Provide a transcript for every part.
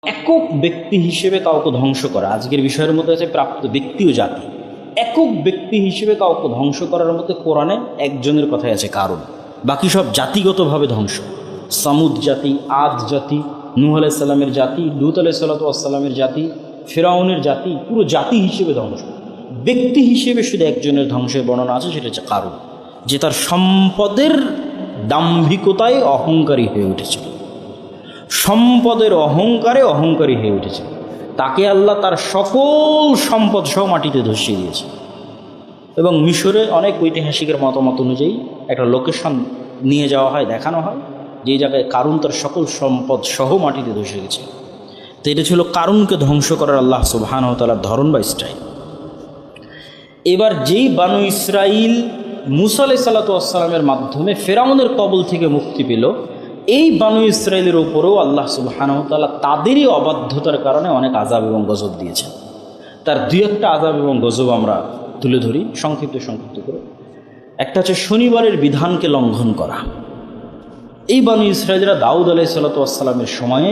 একক ব্যক্তি হিসেবে কাউকে ধ্বংস করা, আজকের বিষয়ের মধ্যে আছে প্রাপ্ত ব্যক্তি ও জাতি। একক ব্যক্তি হিসেবে কাউকে ধ্বংস করার মধ্যে কোরআনে একজনের কথাই আছে, কারণ বাকি সব জাতিগতভাবে ধ্বংস। সামুদ জাতি, আদ জাতি, নূহ আলাইহিস সালামের জাতি, লূত আলাইহিস সালামের জাতি, ফিরআউনের জাতি, পুরো জাতি হিসেবে ধ্বংস। ব্যক্তি হিসেবে শুধু একজনের ধ্বংসের বর্ণনা আছে, সেটা হচ্ছে কারণ, যে তার সম্পদের দাম্ভিকতায় অহংকারী হয়ে উঠেছিল, সম্পদের অহংকারে অহংকারী হয়ে উঠেছে। তাকে আল্লাহ তার সকল সম্পদ সহ মাটিতে ধসিয়ে দিয়েছে। এবং মিশরে অনেক ঐতিহাসিকের মতামত অনুযায়ী একটা লোকেশন নিয়ে যাওয়া হয়, দেখানো হয় যে জায়গায় কারুন তার সকল সম্পদ সহ মাটিতে ধসে গেছে। তো এটা ছিল কারুনকে ধ্বংস করার আল্লাহ সুবহানাহু ওয়া তাআলার ধরন বা স্টাইল। এবার যেই বানু ইসরাইল মূসা আলাইহিস সালামের মাধ্যমে ফিরআউনের কবল থেকে মুক্তি পেল, এই বানু ইসরায়েলের উপরেও আল্লাহ সুবহানাহু ওয়া তাআলা তাদেরই অবাধ্যতার কারণে অনেক আযাব এবং গজব দিয়েছেন। তার দুই একটা আযাব এবং গজব আমরা তুলে ধরি সংক্ষিপ্ত করে। একটা হচ্ছে শনিবারের বিধানকে লঙ্ঘন করা। এই বানু ইসরায়েলরা দাউদ আলাইহিস সালামের সময়ে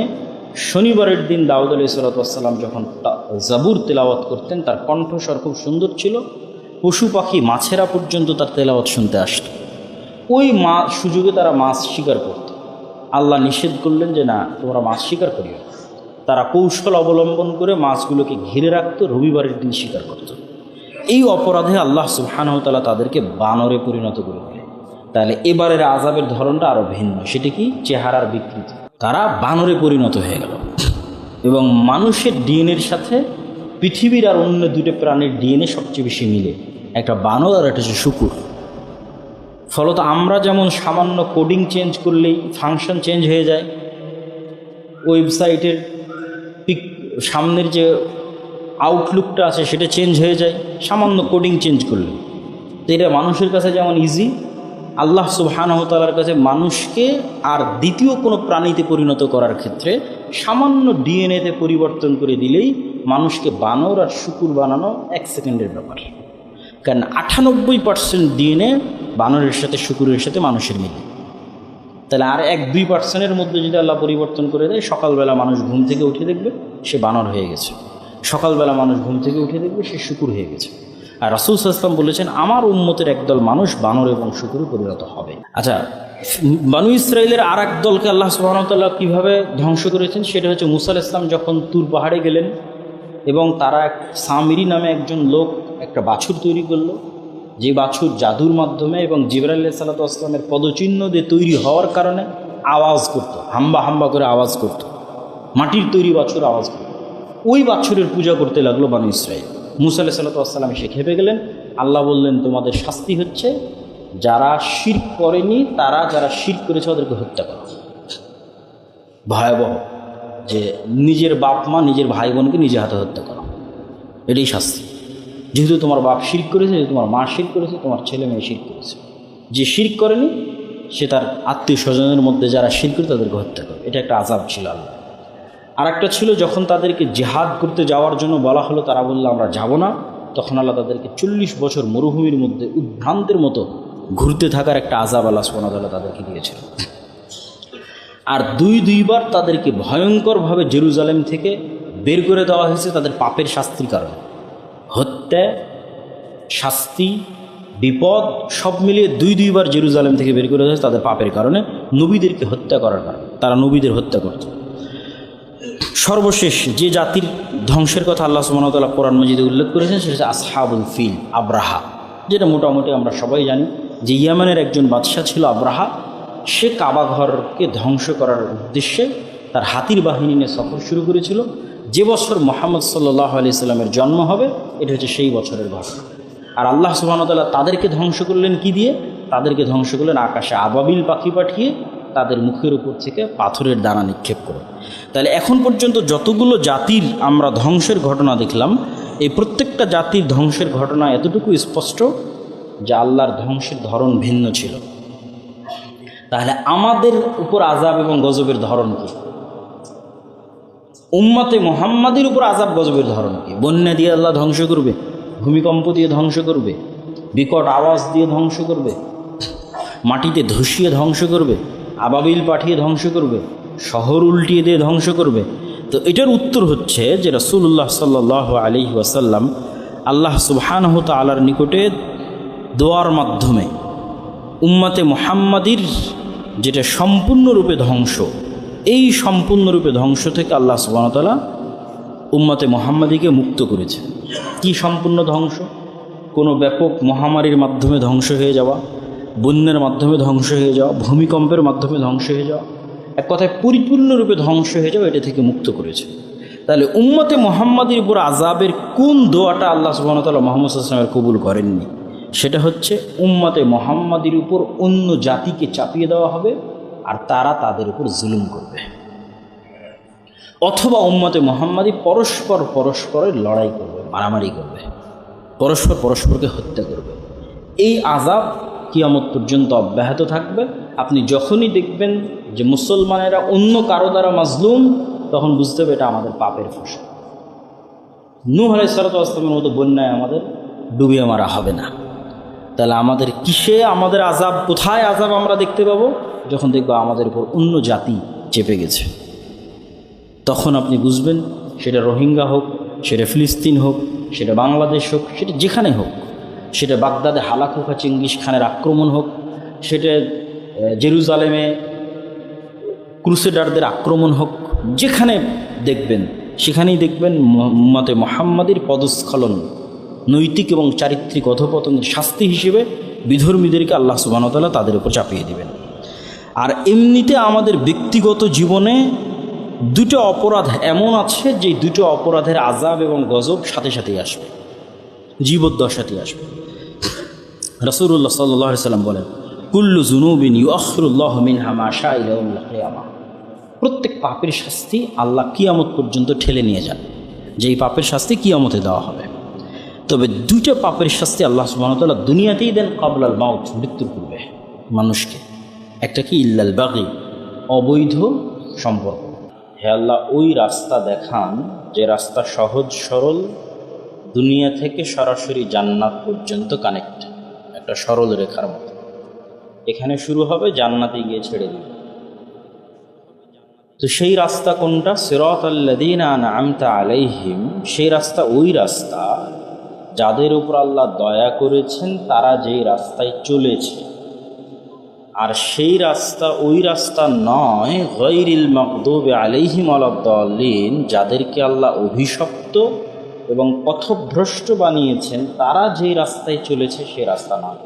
শনিবারের দিন দাউদ আলাইহিস সালাম যখন জাবুর তেলাওয়াত করতেন, তার কণ্ঠস্বর খুব সুন্দর ছিল, পশু পাখি মাছেরা পর্যন্ত তার তেলাওয়াত শুনতে আসত। ওই সুযোগে তারা মাছ শিকার করত। আল্লাহ নিষেধ করলেন যে না, তোমরা মাছ শিকার করিও। তারা কৌশল অবলম্বন করে মাছগুলোকে ঘিরে রাখতো, রবিবারের দিন শিকার করত। এই অপরাধে আল্লাহ সুবহানাহু ওয়া তাআলা তাদেরকে বানরে পরিণত করে দিলেন। তাহলে এবারের আযাবের ধরনটা আরও ভিন্ন। সেটা কি? চেহারার বিকৃতি। তারা বানরে পরিণত হয়ে গেল। এবং মানুষের ডিএনএর সাথে পৃথিবীর আর অন্য দুটো প্রাণীর ডিএনএ সবচেয়ে বেশি মিলে, একটা বানর আর একটা হচ্ছে শুকুর। ফলত আমরা যেমন সামান্য কোডিং চেঞ্জ করলেই ফাংশন চেঞ্জ হয়ে যায়, ওয়েবসাইটের সামনের যে আউটলুকটা আছে সেটা চেঞ্জ হয়ে যায় সামান্য কোডিং চেঞ্জ করলে। তো এটা মানুষের কাছে যেমন ইজি, আল্লাহ সুবহানাহু ওয়া তাআলার কাছে মানুষকে আর দ্বিতীয় কোনো প্রাণীতে পরিণত করার ক্ষেত্রে সামান্য ডিএনএতে পরিবর্তন করে দিলেই মানুষকে বানর আর শুকুর বানানো 1 সেকেন্ডের ব্যাপার। কারণ 98% ডিএনএ বানরের সাথে শুকুরের সাথে মানুষের মিলে। তাহলে আর 1-2% মধ্যে যদি আল্লাহ পরিবর্তন করে দেয়, সকালবেলা মানুষ ঘুম থেকে উঠে দেখবে সে বানর হয়ে গেছে, সকালবেলা মানুষ ঘুম থেকে উঠে দেখবে সে শুকুর হয়ে গেছে। আর রাসূল সাল্লাল্লাহু আলাইহি ওয়াসাল্লাম বলেছেন, আমার উম্মতের একদল মানুষ বানর এবং শুকুরে পরিণত হবে। আচ্ছা, বানু ইসরায়েলের আর এক দলকে আল্লাহ সুবহানাহু ওয়া তাআলা কীভাবে ধ্বংস করেছেন সেটা হচ্ছে, মূসা আলাইহিস সালাম যখন তুর পাহাড়ে গেলেন এবং তারা সামিরি নামে একজন লোক একটা বাছুর তৈরি করলো, যে বাছুর জাদুর মাধ্যমে এবং জিবরাইল আলাইহিস সালামের পদচিহ্ন দিয়ে তৈরি হওয়ার কারণে আওয়াজ করত, হাম্বা হাম্বা করে আওয়াজ করত, মাটির তৈরি বাছুর আওয়াজ করত। ওই বাছুরের পূজা করতে লাগলো বানু ইসরায়েল। মূসা আলাইহিস সালাম এসে খেপে গেলেন। আল্লাহ বললেন, তোমাদের শাস্তি হচ্ছে যারা শিরক করেনি, তারা যারা শিরক করেছে ওদেরকে হত্যা করো। ভয়াবহ, যে নিজের বাপ মা নিজের ভাই বোনকে নিজে হাতে হত্যা করো, এটাই শাস্তি। যেহেতু তোমার বাপ শিরক করেছে, যেহেতু তোমার মা শিরক করেছে, তোমার ছেলে মেয়ে শিরক করেছে। যে শিরক করেনি সে তার আত্মীয় স্বজনের মধ্যে যারা শিরক করে তাদেরকে হত্যা করে। এটা একটা আযাব ছিল আল্লাহ। আর একটা ছিল, যখন তাদেরকে জিহাদ করতে যাওয়ার জন্য বলা হলো, তারা বললো আমরা যাব না, তখন আল্লাহ তাদেরকে 40 বছর মরুভূমির মধ্যে উদ্ভ্রান্তের মতো ঘুরতে থাকার একটা আযাব আল্লাহ সুবহানাহু ওয়া তাআলা তাদেরকে দিয়েছিল। আর দুইবার তাদেরকে ভয়ঙ্করভাবে জেরুজালেম থেকে বের করে দেওয়া হয়েছে তাদের পাপের শাস্তির কারণে। হত্যা, শাস্তি, বিপদ সব মিলিয়ে দুইবার জেরুজালেম থেকে বের করে দেওয়া হয়েছে তাদের পাপের কারণে, নবীদেরকে হত্যা করার কারণে। তারা নবীদের হত্যা করত। সর্বশেষ যে জাতির ধ্বংসের কথা আল্লাহ সুবহানাহু ওয়া তাআলা কোরআন মাজিদে উল্লেখ করেছেন সেটা হচ্ছে আসহাবুল ফিল, আব্রাহা। যেটা মোটামুটি আমরা সবাই জানি যে ইয়ামানের একজন বাদশা ছিল আব্রাহা। সে কাবা ঘরকে ধ্বংস করার উদ্দেশ্যে তার হাতির বাহিনী নিয়ে সফর শুরু করেছিল। যে বছর মুহাম্মদ সাল্লাল্লাহু আলাইহি সাল্লামের জন্ম হবে, এটা হচ্ছে সেই বছরের ঘটনা। আর আল্লাহ সুবহানাহু ওয়া তাআলা তাদেরকে ধ্বংস করলেন কি দিয়ে? তাদেরকে ধ্বংস করলেন আকাশে আবাবিল পাখি পাঠিয়ে, তাদের মুখের উপর থেকে পাথরের দানা নিক্ষেপ করে। তাহলে এখন পর্যন্ত যতগুলো জাতির আমরা ধ্বংসের ঘটনা দেখলাম, এই প্রত্যেকটা জাতির ধ্বংসের ঘটনা এতটুকু স্পষ্ট যে আল্লাহর ধ্বংসের ধরন ভিন্ন ছিল। তাহলে আমাদের উপর আযাব এবং গজবের ধরন কি? উম্মতে মুহাম্মাদের উপর আযাব গজবের ধরন কি? বন্যা দিয়ে আল্লাহ ধ্বংস করবে, ভূমিকম্প দিয়ে ধ্বংস করবে, বিকট আওয়াজ দিয়ে ধ্বংস করবে, মাটিতে ধসিয়ে ধ্বংস করবে, আবাবিল পাঠিয়ে ধ্বংস করবে, শহর উল্টিয়ে দিয়ে ধ্বংস করবে। তো এটার উত্তর হচ্ছে যে রাসূলুল্লাহ সাল্লাল্লাহু আলাইহি ওয়াসাল্লাম আল্লাহ সুবহানাহু তাআলার নিকটে দোয়ার মাধ্যমে উম্মতে মুহাম্মাদির যেটা সম্পূর্ণরূপে ধ্বংস, এই সম্পূর্ণরূপে ধ্বংস থেকে আল্লাহ সুবহানাহু তাআলা উম্মতে মুহাম্মাদিকে মুক্ত করেছে। কি সম্পূর্ণ ধ্বংস? কোনো ব্যাপক মহামারীর মাধ্যমে ধ্বংস হয়ে যাওয়া, বন্যার মাধ্যমে ধ্বংস হয়ে যাওয়া, ভূমিকম্পের মাধ্যমে ধ্বংস হয়ে যাওয়া, এক কথায় পরিপূর্ণরূপে ধ্বংস হয়ে যাওয়া, এটা থেকে মুক্ত করেছে। তাহলে উম্মতে মুহাম্মাদির উপর আযাবের কোন দোয়াটা আল্লাহ সুবহানাহু ওয়া তাআলা মুহাম্মদ সাল্লাল্লাহু আলাইহি ওয়াসাল্লামের কবুল করেননি? সেটা হচ্ছে উম্মতে মুহাম্মাদির উপর অন্য জাতিকে চাপিয়ে দেওয়া হবে আর তারা তাদের উপর জুলুম করবে, অথবা উম্মতে মুহাম্মাদি পরস্পরের লড়াই করবে, মারামারি করবে, পরস্পরকে হত্যা করবে। এই আযাব কিয়ামত পর্যন্ত অব্যাহত থাকবে। আপনি যখনই দেখবেন যে মুসলমানেরা অন্য কারো দ্বারা মাজলুম, তখন বুঝতে হবে এটা আমাদের পাপের ফসল। নূহ আলাইহিস সালাতু ওয়াস সালামের মতো বন্যায় আমাদের ডুবিয়ে মারা হবে না। তাহলে আমাদের কিসে আমাদের আযাব, কোথায় আযাব আমরা দেখতে পাবো? যখন দেখবো আমাদের উপর অন্য জাতি চেপে গেছে, তখন আপনি বুঝবেন, সেটা রোহিঙ্গা হোক, সেটা ফিলিস্তিন হোক, সেটা বাংলাদেশ হোক, সেটা যেখানে হোক, সেটা বাগদাদে হালাকুফা চেঙ্গিস খানের আক্রমণ হোক, সেটা জেরুজালেমে ক্রুসেডারদের আক্রমণ হোক, যেখানে দেখবেন সেখানেই দেখবেন উম্মতে মুহাম্মাদির পদস্খলন, নৈতিক এবং চারিত্রিক অধঃপতনের শাস্তি হিসেবে বিধর্মীদেরকে আল্লাহ সুবহানাহু ওয়া তাআলা তাদের উপর চাপিয়ে দেবেন। আর এমনিতে আমাদের ব্যক্তিগত জীবনে দুটো অপরাধ এমন আছে যে দুটো অপরাধের আযাব এবং গজব সাথে সাথেই আসবে, জীবদ্দশাতেই আসবে। রাসূলুল্লাহ সাল্লাল্লাহু আলাইহি ওয়াসাল্লাম বলেন, কুল্লু যুনুবিন ইউআখিরুল্লাহু মিনহা মা শাআ ইলা ইয়াউমিল কিয়ামাহ। প্রত্যেক পাপের শাস্তি আল্লাহ কিয়ামত পর্যন্ত ঠেলে নিয়ে যান, যেই পাপের শাস্তি কিয়ামতে দেওয়া হবে। তবে দুইটা পাপের শাস্তি আল্লাহ সুবহানাহু ওয়া তাআলা দুনিয়াতেই দেন, ক্বাবলাল মাউত, মৃত্যুর পূর্বে মানুষকে। একটা কি? ইল্লাল বাগী, অবৈধ সম্পর্ক। হে আল্লাহ, ওই রাস্তা দেখান যে রাস্তা সহজ সরল, দুনিয়া থেকে সরাসরি জান্নাত পর্যন্ত কানেক্ট, একটা সরল রেখার মতো। এখানে শুরু হবে, জান্নাতে গিয়ে ছেড়ে দিবে। তো সেই রাস্তা কোনটা? সিরাতাল্লাযীনা আন'আমতা আলাইহিম। সেই রাস্তা ওই রাস্তা যাদের উপর আল্লাহ দয়া করেছেন, তারা যেই রাস্তায় চলেছে। আর সেই রাস্তা ওই রাস্তা নয়, গায়রিল মাগদুবি আলাইহিম ওয়ালাদ-দাল্লিন, যাদেরকে আল্লাহ অভিশপ্ত এবং পথভ্রষ্ট বানিয়েছেন, তারা যেই রাস্তায় চলেছে সেই রাস্তা নয়।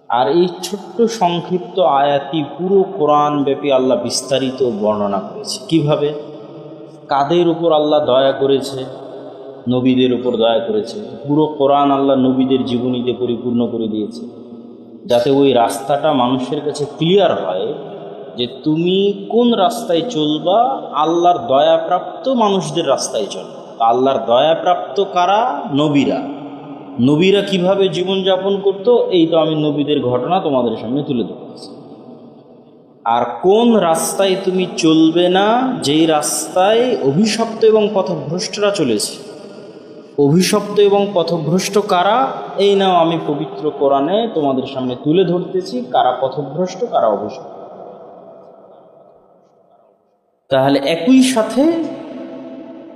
আর এই ছোট্ট সংক্ষিপ্ত আয়াতই পুরো কোরআন ব্যাপী আল্লাহ বিস্তারিত বর্ণনা করেছে। কিভাবে, কাদের উপর আল্লাহ দয়া করেছে? নবীদের উপর দয়া করেছে। পুরো কোরআন আল্লাহ নবীদের জীবনীতে পরিপূর্ণ করে দিয়েছে, যাতে ওই রাস্তাটা মানুষের কাছে ক্লিয়ার হয় যে তুমি কোন রাস্তায় চলবা। আল্লাহর দয়াপ্রাপ্ত মানুষদের রাস্তায় চলবা। আল্লাহর দয়াপ্রাপ্ত কারা? নবীরা। নবীরা কিভাবে জীবনযাপন করতো, এই তো আমি নবীদের ঘটনা তোমাদের সামনে তুলে ধরতেছি। আর কোন রাস্তায় তুমি চলবে না, যেই রাস্তায় অভিশপ্ত এবং পথভ্রষ্টরা চলেছে। অভিশপ্ত এবং পথভ্রষ্ট কারা? এই নাও আমি পবিত্র কোরআনে তোমাদের সামনে তুলে ধরতেছি কারা পথভ্রষ্ট, কারা অভিশপ্ত। তাহলে একই সাথে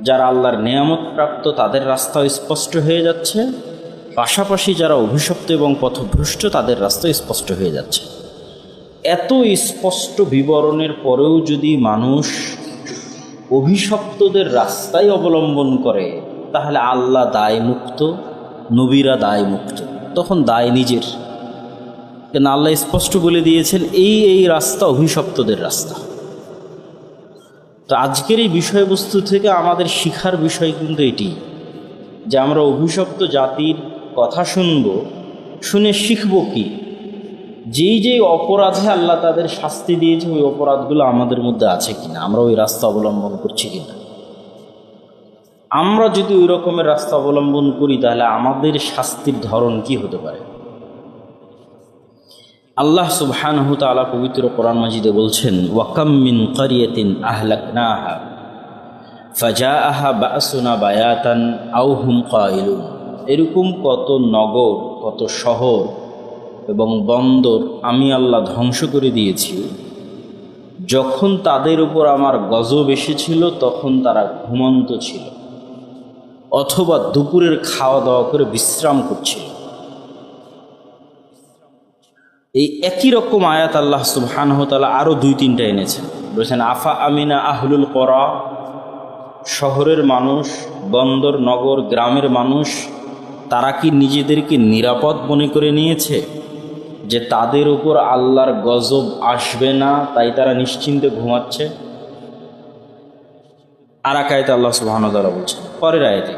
যারা আল্লাহর নেয়ামত প্রাপ্ত, তাদের রাস্তা স্পষ্ট হয়ে যাচ্ছে, পাশাপাশি যারা অভিশপ্ত এবং পথভ্রষ্ট, তাদের রাস্তা স্পষ্ট হয়ে যাচ্ছে। এত স্পষ্ট বিবরণের পরেও যদি মানুষ অভিশপ্তদের রাস্তায় অবলম্বন করে, তাহলে আল্লাহ দায় মুক্ত, নবীরা দায় মুক্ত। তখন দায় নিজের, কেন আল্লাহ স্পষ্ট বলে দিয়েছেন এই রাস্তা অভিশপ্তদের রাস্তা। তো আজকের এই বিষয়বস্তু থেকে আমাদের শিখার বিষয় কিন্তু এটি, যে আমরা অভিশপ্ত জাতির কথা শুনে শিখব কি? যেই অপরাধে আল্লাহ তাদের শাস্তি দিয়েছে, ওই অপরাধগুলো আমাদের মধ্যে আছে কিনা, আমরা ওই রাস্তা অবলম্বন করছি কিনা। আমরা যদি ওই রকমের রাস্তা অবলম্বন করি, তাহলে আমাদের শাস্তির ধরন কি হতে পারে? আল্লাহ সুবহানাহু ওয়া তাআলা পবিত্র কোরআন মাজিদে বলছেন, ওয়াকাম মিন ক্বরিয়াতিন আহলাকনাহা ফাজাআহা বা'সুনা বায়াতান আও হুম কাইলুন। এরকম কত নগর, কত শহর এবং বন্দর আমি আল্লাহ ধ্বংস করে দিয়েছি, যখন তাদের উপর আমার গজব এসেছিল তখন তারা ঘুমন্ত ছিল, অথবা দুপুরের খাওয়া দাওয়া করে বিশ্রাম করছিল। এই একই রকম আয়াত আল্লাহ সুবহানাহু ওয়া তাআলা আরও 2-3টা এনেছেন। বলেছেন আফা আমিনা আহলুল করা, শহরের মানুষ, বন্দর নগর গ্রামের মানুষ, তারা কি নিজেদেরকে নিরাপদ মনে করে নিয়েছে যে তাদের উপর আল্লাহর গজব আসবে না, তাই তারা নিশ্চিন্তে ঘুমাচ্ছে? আর এক আয়াতে আল্লাহ সুবহানাহু ওয়া তাআলা বলছেন, পরের আয়াতে,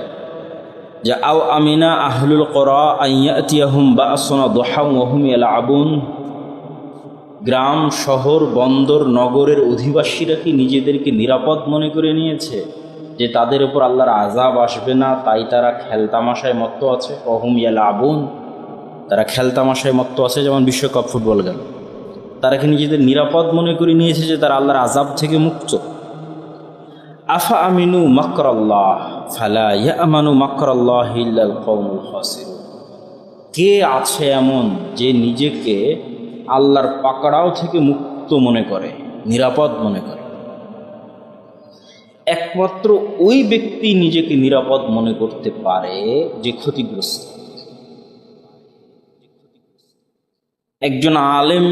যে আও আমিনা আহলুল করা আইয়াতিয়াহুম বা'সুনা দুহা ওয়া হুম ইয়ালআবুন, গ্রাম শহর বন্দর নগরের অধিবাসীরা কি নিজেদেরকে নিরাপদ মনে করে নিয়েছে যে তাদের উপর আল্লাহর আযাব আসবে না, তাই তারা খেলতামাশায় মত্ত আছে? ওয়া হুম ইয়ালআবুন, তারা খেলতামাশায় মত্ত আছে, যেমন বিশ্বকাপ ফুটবল গেল। তারা কি নিজেদের নিরাপদ মনে করে নিয়েছে যে তারা আল্লাহর আযাব থেকে মুক্ত? আফা আমিনু মাকরাল্লাহ ফালা ইয়ামানু মাকরাল্লাহি ইল্লাল কওমুল খাসিরুন, কে আছে এমন যে নিজেকে আল্লাহর পাকড়াও থেকে মুক্ত মনে করে, নিরাপদ মনে করে? একমাত্র ওই ব্যক্তি নিজেকে নিরাপদ মনে করতে পারে যে ক্ষতিগ্রস্ত। একজন আলেম,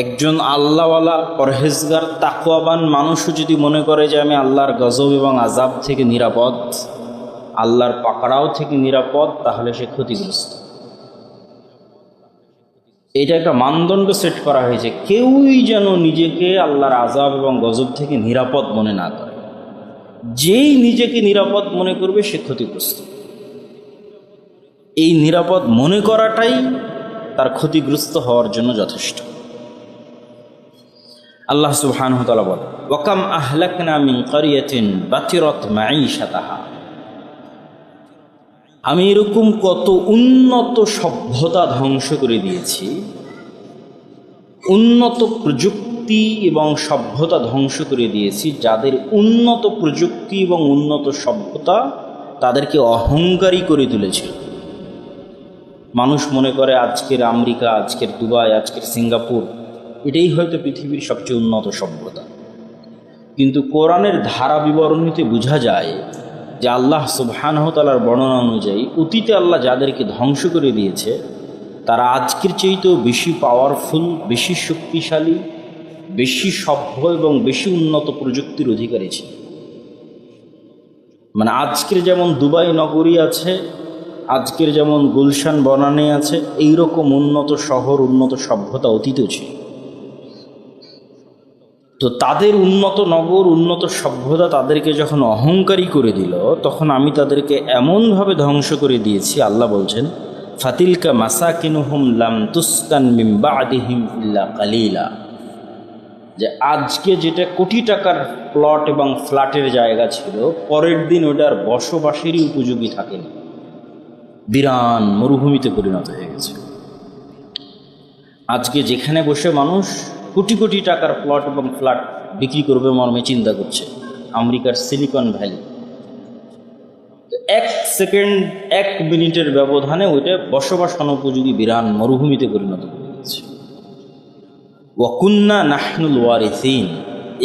একজন আল্লাহওয়ালা পরহেজগার তাকওয়াবান মানুষও যদি মনে করে যে আমি আল্লাহর গজব এবং আযাব থেকে নিরাপদ, আল্লাহর পাকড়াও থেকে নিরাপদ, তাহলে সে ক্ষতিগ্রস্ত। এটা একটা মানদণ্ড সেট করা হয়েছে, কেউই যেন নিজেকে আল্লাহর আযাব এবং গজব থেকে নিরাপদ মনে না করে। যেই নিজেকে নিরাপদ মনে করবে সে ক্ষতিগ্রস্ত। এই নিরাপদ মনে করাটাই তার ক্ষতিগ্রস্ত হওয়ার জন্য যথেষ্ট। আল্লাহ সুবহানাহু ওয়া তাআলা বলেন, ওয়া কাম আহলাকনা মিন ক্বরিয়াতিন বাতিরাত মাঈশাতাহা, আমি এরকম কত উন্নত সভ্যতা ধ্বংস করে দিয়েছি, উন্নত প্রযুক্তি এবং সভ্যতা ধ্বংস করে দিয়েছি, যাদের উন্নত প্রযুক্তি এবং উন্নত সভ্যতা তাদেরকে অহংকারী করে তুলেছিল। মানুষ মনে করে আজকের আমেরিকা, আজকের দুবাই, আজকের সিঙ্গাপুর, এটাই হয়তো পৃথিবীর সবচেয়ে উন্নত সভ্যতা। কিন্তু কোরআনের ধারা বিবরণীতে বোঝা যায় যে আল্লাহ সুবহানাহু ওয়া তাআলার বর্ণনা অনুযায়ী অতীতে আল্লাহ যাদেরকে ধ্বংস করে দিয়েছে তারা আজকের চাইতেও বেশি পাওয়ারফুল, বেশি শক্তিশালী, বেশি সভ্য এবং বেশি উন্নত প্রযুক্তির অধিকারী ছিল। মানে আজকের যেমন দুবাই নগরী আছে, আজকের যেমন গুলশান বনানী আছে, এইরকম উন্নত শহর, উন্নত সভ্যতা অতীতেও ছিল। তো তাদের উন্নত নগর, উন্নত সভ্যতা তাদেরকে যখন অহংকারী করে দিল, তখন আমি তাদেরকে এমনভাবে ধ্বংস করে দিয়েছি। আল্লাহ বলছেন, ফাতিলকা মাসাকিনুহুম লাম তুসকান মিন বা'দিহিম ইল্লা কালিলা, যে আজকে যেটা কোটি টাকার প্লট এবং ফ্ল্যাটের জায়গা ছিল, পরের দিন ওটার বসবাসেরই উপযোগী থাকেনি, বিরান মরুভূমিতে পরিণত হয়ে গেছে। আজকে যেখানে বসে মানুষ কোটি কোটি টাকার প্লট এবং ফ্ল্যাট বিক্রি করবে মর্মে চিন্তা করছে, আমেরিকার সিলিকন ভ্যালি, এক সেকেন্ড, এক মিনিটের ব্যবধানে ওইটা বসবাস অনুপযোগী বিরান মরুভূমিতে পরিণত হয়ে গেছে। ওয়াকুন্না নাহনুল ওয়ারিসিন,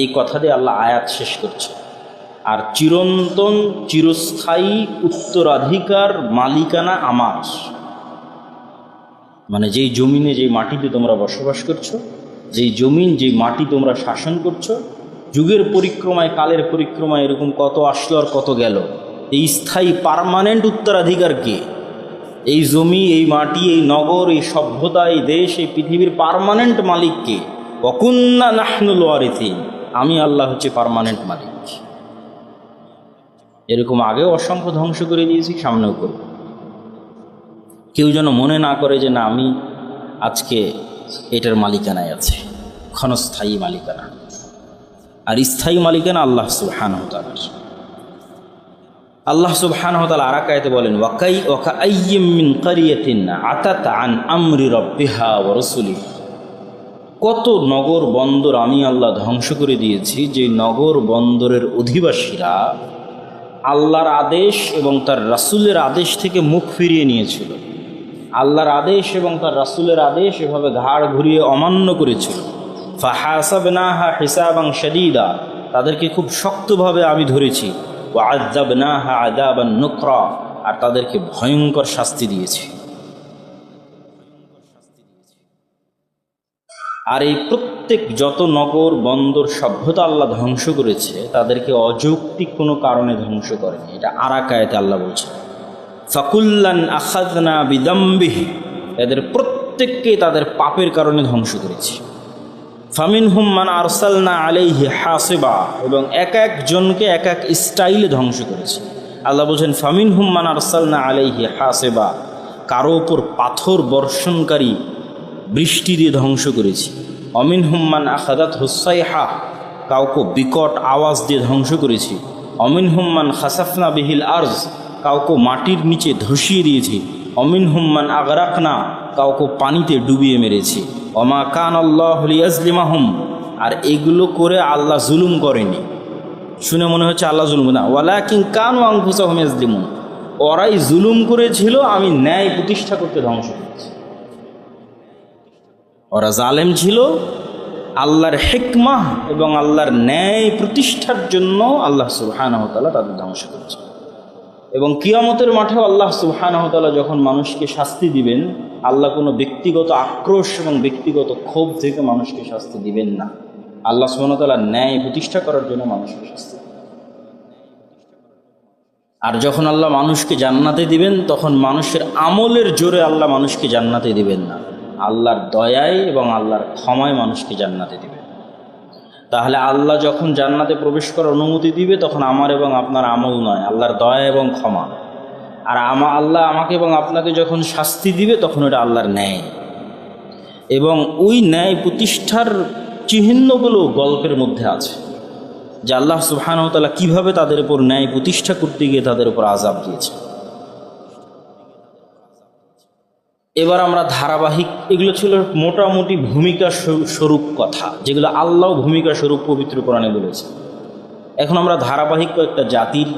এই কথা দিয়ে আল্লাহ আয়াত শেষ করছে। আর চিরন্তন চিরস্থায়ী উত্তরাধিকার মালিকানা আমার, মানে যেই জমিনে, যেই মাটিতে তোমরা বসবাস করছো, যেই জমিন, যেই মাটি তোমরা শাসন করছো, যুগের পরিক্রমায়, কালের পরিক্রমায় এরকম কত আসলো আর কত গেল, এই স্থায়ী পার্মানেন্ট উত্তরাধিকার কে? এই জমি, এই মাটি, এই নগর, এই সভ্যতা, এই দেশ, এই পৃথিবীর পার্মানেন্ট মালিক কে? ওয়াকুন্না নাহনুল ওয়ারিসিন, আমি আল্লাহ হচ্ছে পার্মানেন্ট মালিক। এরকম আগেও অসংখ্য ধ্বংস করে দিয়েছি, সামনেও করব। কেউ যেন মনে না করে যে না আমি আজকে এটার মালিকানায় আছে। ক্ষণস্থায়ী মালিকানা, আর স্থায়ী মালিকানা আল্লাহ সুবহানাহু ওয়া তাআলার। আল্লাহ সুবহানাহু ওয়া তাআলা আর এক আয়াতে বলেন, ওয়াকাআইয়্যিম মিন ক্বরিয়াতিন আতাত আন আমরি রাব্বিহা ওয়া রাসূলিহি, কত নগর বন্দর আমি আল্লাহ ধ্বংস করে দিয়েছি, যে নগর বন্দরের অধিবাসীরা আল্লাহর আদেশ এবং তার রাসূলের আদেশ থেকে মুখ ফিরিয়ে নিয়েছিল। আল্লাহর আদেশ এবং তার রাসূলের আদেশ এভাবে ঘাড় ঘুরিয়ে অমান্য করেছিল। ফাহাসাবনাহা হিসাবান শাদীদা, তাদেরকে খুব শক্তভাবে আমি ধরেছি। ওয়া আযাবনাহা আযাবান নুকরা, আর তাদেরকে ভয়ঙ্কর শাস্তি দিয়েছি। আর এই প্রত্যেক যত নগর বন্দর সভ্যতা আল্লাহ ধ্বংস করেছে, তাদেরকে অযৌক্তিক কোনো কারণে ধ্বংস করেনি। এটা আরাকায়াতে আল্লাহ বলছে, ফাকুল্লান আখাযনা বিদামবিহি, এদের প্রত্যেককে তাদের পাপের কারণে ধ্বংস করেছি। ফামিনহুম মান আরসালনা আলাইহি হাসিবা, এবং এক একজনকে এক এক স্টাইলে ধ্বংস করেছি। আল্লাহ বলছেন ফামিনহুম মান আরসালনা আলাইহি হাসিবা, কারো ওপর পাথর বর্ষণকারী বৃষ্টি দিয়ে ধ্বংস করেছি। অমিনহুম মান আখাযাতহু সাইহা, কাউকে বিকট আওয়াজ দিয়ে ধ্বংস করেছি। অমিনহুম মান খাসাফনা বিহিল আরজ, কাউকে মাটির নিচে ধসিয়ে দিয়েছি। অমিনহুম মান আগরাকনা, কাউকে পানিতে ডুবিয়ে মেরেছি। ওমা কান আল্লাহু লিয়াজলিমাহুম, আর এগুলো করে আল্লাহ জুলুম করেনি। শুনে মনে হচ্ছে আল্লাহ জুলুম না, ওয়ালাকিন কানু আনফুসাহুম ইয়াজলিমুন, ওরাই জুলুম করেছিল, আমি ন্যায় প্রতিষ্ঠা করতে ধ্বংস করেছি। ওরা জালেম ছিল, আল্লাহর হিকমাহ এবং আল্লাহর ন্যায় প্রতিষ্ঠার জন্য আল্লাহ সুবহানাহু ওয়া তাআলা তাদের ধ্বংস করেছে। এবং কিয়ামতের মাঠেও আল্লাহ সুবহানাহু ওয়া তাআলা যখন মানুষকে শাস্তি দিবেন, আল্লাহ কোনো ব্যক্তিগত আক্রোশ এবং ব্যক্তিগত ক্ষোভ থেকে মানুষকে শাস্তি দিবেন না। আল্লাহ সুবহানাহু ওয়া তাআলা ন্যায় প্রতিষ্ঠা করার জন্য মানুষকে শাস্তি দিবেন। আর যখন আল্লাহ মানুষকে জান্নাতে দিবেন, তখন মানুষের আমলের জোরে আল্লাহ মানুষকে জান্নাতে দিবেন না, আল্লাহর দয়ায় এবং আল্লাহর ক্ষমায় মানুষকে জান্নাতে দিবেন। তাহলে আল্লাহ যখন জান্নাতে প্রবেশ করার অনুমতি দিবে, তখন আমার এবং আপনার আমল নয়, আল্লাহর দয়া এবং ক্ষমা। আর আল্লাহ আমাকে এবং আপনাকে যখন শাস্তি দিবে, তখন ওটা আল্লাহর ন্যায়। এবং ওই ন্যায় প্রতিষ্ঠার চিহ্নগুলো গল্পের মধ্যে আছে, যে আল্লাহ সুবহানাহু ওয়া তাআলা কীভাবে তাদের উপর ন্যায় প্রতিষ্ঠা করতে গিয়ে তাদের উপর আযাব দিয়েছে। এবার আমরা ধারাবাহিক, এগুলো ছিল মোটামুটি ভূমিকা স্বরূপ কথা, যেগুলো আল্লাহ ভূমিকা স্বরূপ পবিত্র কোরআনে বলেছে। এখন আমরা ধারাবাহিক কয়েকটা জাতির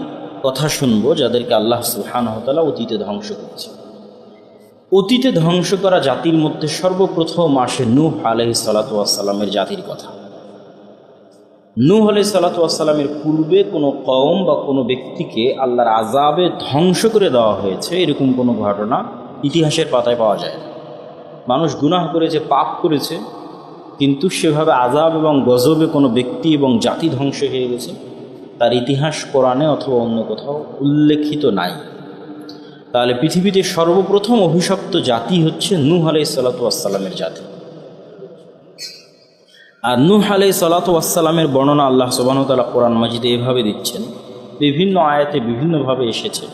কথা শুনবো, যাদেরকে আল্লাহ সুবহানাহু ওয়া তাআলা অতীতে ধ্বংস করেছে। অতীতে ধ্বংস করা জাতির মধ্যে সর্বপ্রথম আসে নূহ আলাইহিস সালাতু ওয়াস সালামের জাতির কথা। নূহ আলাইহিস সালাতু ওয়াস সালামের পূর্বে কোনো কওম বা কোনো ব্যক্তিকে আল্লাহর আযাবে ধ্বংস করে দেওয়া হয়েছে, এরকম কোনো ঘটনা ইতিহাসের পাতায় পাওয়া যায় না। মানুষ গুনাহ করেছে, পাপ করেছে, কিন্তু সেভাবে আযাব এবং গজবে কোনো ব্যক্তি এবং জাতি ধ্বংস হয়ে গেছে, তার ইতিহাস কোরআনে অথবা অন্য কোথাও উল্লেখিত নাই। তাহলে পৃথিবীতে সর্বপ্রথম অভিশপ্ত জাতি হচ্ছে নূহ আলাইহিস সালাতু ওয়াস সালামের জাতি। আর নূহ আলাইহিস সালাতু ওয়াস সালামের বর্ণনা আল্লাহ সুবহানাহু ওয়া তাআলা কোরআন মাজিদে এভাবে দিচ্ছেন, বিভিন্ন আয়াতে বিভিন্নভাবে এসেছে,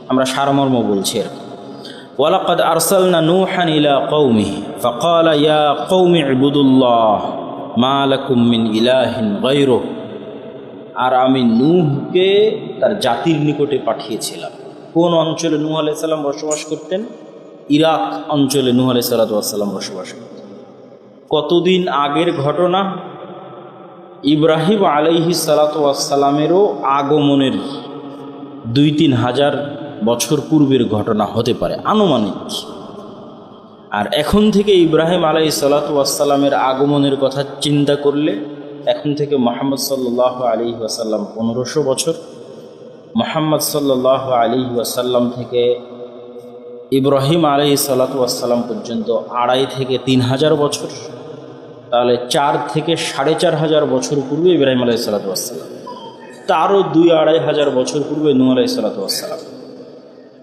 আমরা সারমর্ম বলছি আর কি। ওয়ালাকাদ আরসালনা নূহান ইলা কওমিহি ফাকালা ইয়া কওমি ইবুদুল্লাহ মা লাকুম মিন ইলাহিন গায়রুহু, আর আমি নূহকে তার জাতির নিকটে পাঠিয়েছিলাম। কোন অঞ্চলে নূহ আলাইহিস সালাম বসবাস করতেন? ইরাক অঞ্চলে নূহ আলাইহিস সালাম বসবাস করতেন। কতদিন আগের ঘটনা? ইব্রাহিম আলাইহিস সালামেরও আগমনের 2-3 হাজার বছর পূর্বের ঘটনা হতে পারে আনুমানিক। আর এখন থেকে ইব্রাহিম আলাইহিস সালামের আগমনের কথা চিন্তা করলে, এখন থেকে মুহাম্মদ সাল্লাল্লাহু আলাইহি ওয়াসাল্লাম 1500 বছর, মুহাম্মদ সাল্লাল্লাহু আলাইহি ওয়াসাল্লাম থেকে ইব্রাহিম আলাইহিস সালাম পর্যন্ত 2.5 থেকে 3 হাজার বছর, তাহলে 4 থেকে 4.5 বছর পূর্বে ইব্রাহিম আলাইহিস সালাম, তারও 2-2.5 হাজার বছর পূর্বে নূহ আলাইহিস সালাম,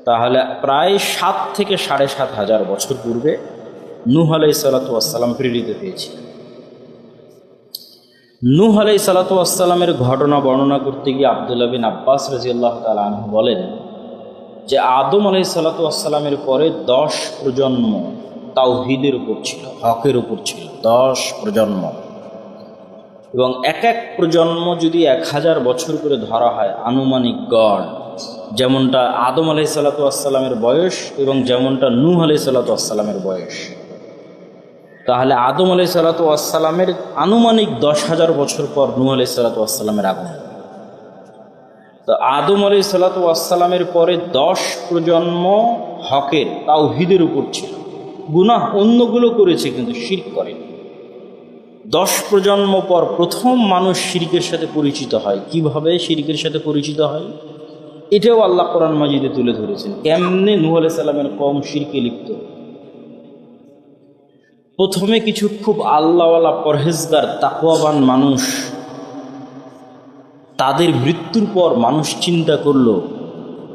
তাহলে প্রায় 7 থেকে 7.5 হাজার বছর পূর্বে নূহ আলাইহিস সালাম প্রেরিত হয়েছিলেন। নূহ আলাইহিস সালামের ঘটনা বর্ণনা করতে গিয়ে আব্দুল্লাহ বিন আব্বাস রাদিয়াল্লাহু তাআলা আনহু বলেন যে আদম আলাইহিস সালামের পরে 10 প্রজন্ম তাওহীদের উপর ছিল, হকের উপর ছিল, 10 প্রজন্ম। এবং এক এক প্রজন্ম যদি 1000 বছর করে ধরা হয় আনুমানিক গড়, যেমনটা আদম আলাইহিস সালামের বয়স এবং যেমনটা নূহ আলাইহিস সালামের বয়স, তাহলে আদম আলাইহিস সালামের আনুমানিক 10,000 বছর পর নূহ আলাইহিস সালামের আগমন। তো আদম আলাইহিস সালামের পরে 10 প্রজন্ম হকের তাওহীদের উপর ছিল, গুনাহ অন্যগুলো করেছে কিন্তু শিরক করেনি। 10 প্রজন্ম পর প্রথম মানুষ শিরকের সাথে পরিচিত হয়। কিভাবে শিরকের সাথে পরিচিত হয় এটাও আল্লাহ কোরআন মাজিদে তুলে ধরেছেন। কেমনে নূহ আলাইহিস সালামের কওম শিরকে লিপ্ত। প্রথমে কিছু খুব আল্লাহওয়ালা পরহেজগার তাকওয়াবান মানুষ, তাদের মৃত্যুর পর মানুষ চিন্তা করলো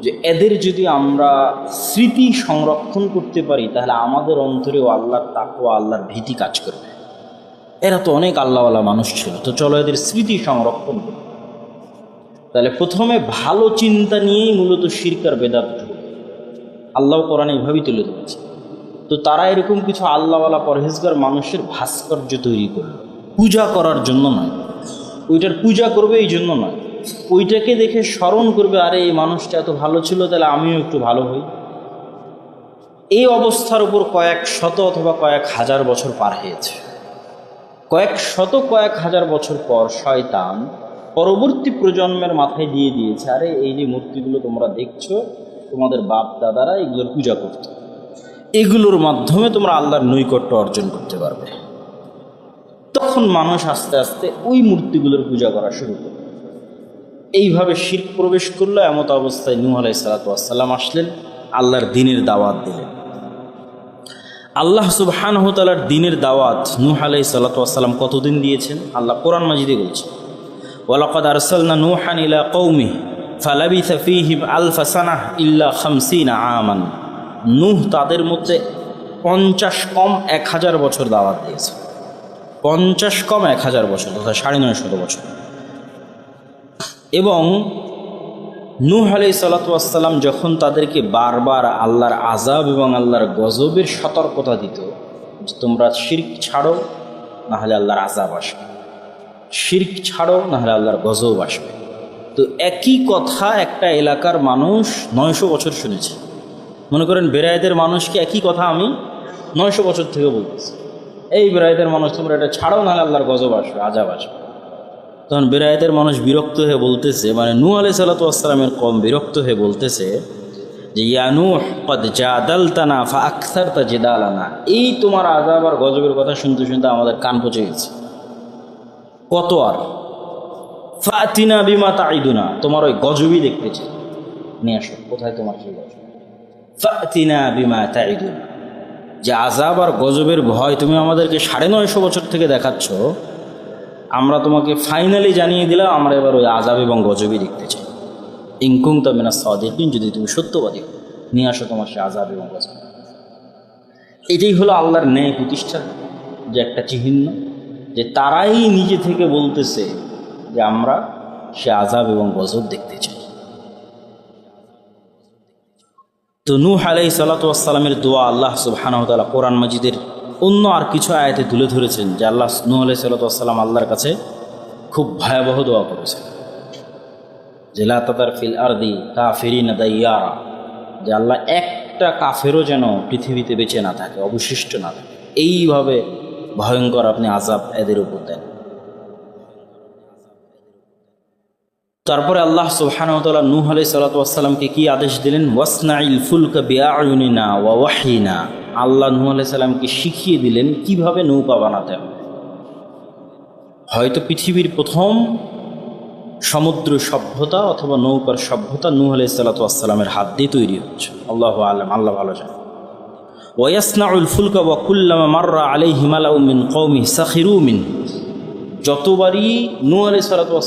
যে এদের যদি আমরা স্মৃতি সংরক্ষণ করতে পারি তাহলে আমাদের অন্তরেও আল্লাহর তাকওয়া, আল্লাহর ভীতি কাজ করবে। এরা তো অনেক আল্লাহওয়ালা মানুষ ছিল, তো চলো এদের স্মৃতি সংরক্ষণ করি। তাহলে প্রথমে ভালো চিন্তা নিয়েই মূলত শিরক আর বেদাত ঢুকে। আল্লাহ কোরআন এইভাবেই তুলে ধরেছে। তো তারা এরকম কিছু আল্লাহওয়ালা পরহেজগার মানুষের ভাস্কর্য তৈরি করলো, পূজা করার জন্য নয়, ওইটার পূজা করবে এই জন্য নয়, ওইটাকে দেখে স্মরণ করবে, আরে এই মানুষটা এত ভালো ছিল, তাহলে আমিও একটু ভালো হই। এই অবস্থার উপর কয়েক শত অথবা কয়েক হাজার বছর পার হয়েছে। কয়েক শত কয়েক হাজার বছর পর শয়তান পরবর্তী প্রজন্মের মাথায় দিয়ে দিয়েছে, আরে এই যে মূর্তিগুলো তোমরা দেখছো, তোমাদের বাপ দাদারা এগুলোর পূজা করত, এগুলোর মাধ্যমে তোমরা আল্লাহর নৈকট্য অর্জন করতে পারবে। তখন মানুষ আস্তে আস্তে ওই মূর্তিগুলোর পূজা করা শুরু করল। এইভাবে শিরক প্রবেশ করলো। এমত অবস্থায় নূহ আলাইহিস সালাম আসলেন, আল্লাহর দ্বীনের দাওয়াত দিলেন। আল্লাহ সুবহানাহু ওয়া তাআলার দ্বীনের দাওয়াত নূহ আলাইহিস সালাম কতদিন দিয়েছেন আল্লাহ কোরআন মাজিদে বলছেন, ওয়ালাকাদ আরসালনা নূহান ইলা কওমিহি ফালাবিসা ফীহিম আলফা সানাহ ইল্লা 50 আমান। নূহ তাদের মধ্যে 50 কম 1000 বছর দাওয়াত দিয়েছে। 50 কম 1000 বছর, তথা 950 বছর। এবং নূহ আলাইহিস সালাম যখন তাদেরকে বারবার আল্লাহর আযাব এবং আল্লাহর গজবের সতর্কতা দিত যে তোমরা শিরক ছাড়ো না হলে আল্লাহর আযাব আসবে, শিরক ছাড়ো না হলে আল্লাহর গজব আসবে। তো একই কথা একটা এলাকার মানুষ 900 বছর শুনেছে। মনে করেন বেরায়েতের মানুষকে একই কথা আমি 900 বছর থেকে বলতেছি, এই বেরায়েতের মানুষ তোমরা এটা ছাড়ো না হলে আল্লাহর গজব আসবে, আযাব আসবে। তখন বেরায়েতের মানুষ বিরক্ত হয়ে বলতেছে, মানে নূহ আলাইহিস সালামের কওম বিরক্ত হয়ে বলতেছে যে ইয়া নূহ ক্বাদ জাদালতানা ফাআকসারতা জিদালানা। এই তোমার আযাব আর গজবের কথা শুনতে শুনতে আমাদের কান পচে গেছে, কত আর। ফাতিনা বিমা তাইদুনা, তোমার ওই গজবই দেখতেছে, নিয়ে আসো, কোথায় তোমার সেই গজব। ফাতিনা বিমা তাইদুনা, যে আযাব আর গজবের ভয় তুমি আমাদেরকে 950 বছর থেকে দেখাচ্ছ, আমরা তোমাকে ফাইনালি জানিয়ে দিলাম আমরা এবার ওই আযাব এবং গজবই দেখতে চাই। ইন কুনতা মিনাস সাদিকিন, যদি তুমি সত্যবাদী, নিয়ে আসো তোমার সে আযাব এবং গজব। এটাই হলো আল্লাহর ন্যায় প্রতিষ্ঠার যে একটা চিহ্ন, যে তারাই নিজে থেকে বলতেছে যে আমরা সে আযাব এবং গজব দেখতে চাই। তো নূহ আলাইহিস সালামের দোয়া আল্লাহ সুবহানাহু ওয়া তাআলা কোরআন মাজিদের অন্য আর কিছু আয়াতে তুলে ধরেছেন যে আল্লাহ নূহ আলাইহিস সালাম আল্লাহর কাছে খুব ভয়াবহ দোয়া করেছেন, যে লা তাদার ফিল আরদি কাফিরিনা দাইয়ারা, যে আল্লাহ একটা কাফেরও যেন পৃথিবীতে বেঁচে না থাকে, অবশিষ্ট না থাকে, এইভাবে ভয়ঙ্কর আপনি আযাব এদের উপর দেন। তারপরে আল্লাহ সুবহানাহু ওয়া তাআলা নূহ আলাইহিস সালামকে কি আদেশ দিলেন, ওয়াসনাইল ফুলকা বিআয়ুনিনা ওয়া ওয়াহিনা। আল্লাহ নূহ আলাইহিস সালামকে শিখিয়ে দিলেন কিভাবে নৌকা বানাতে হবে। হয়তো পৃথিবীর প্রথম সমুদ্র সভ্যতা অথবা নৌকার সভ্যতা নূহ আলাইহিস সালামের হাত দিয়ে তৈরি হচ্ছে, আল্লাহু আ'লাম, আল্লাহ ভালো জানেন। ওয়াসনাউল ফুলকা ওয়া কুল্লামা মাররা আলাইহি মালাউম মিন কওমিহি সাখিরু মিনহু। যতবারই নূহ আলাইহিস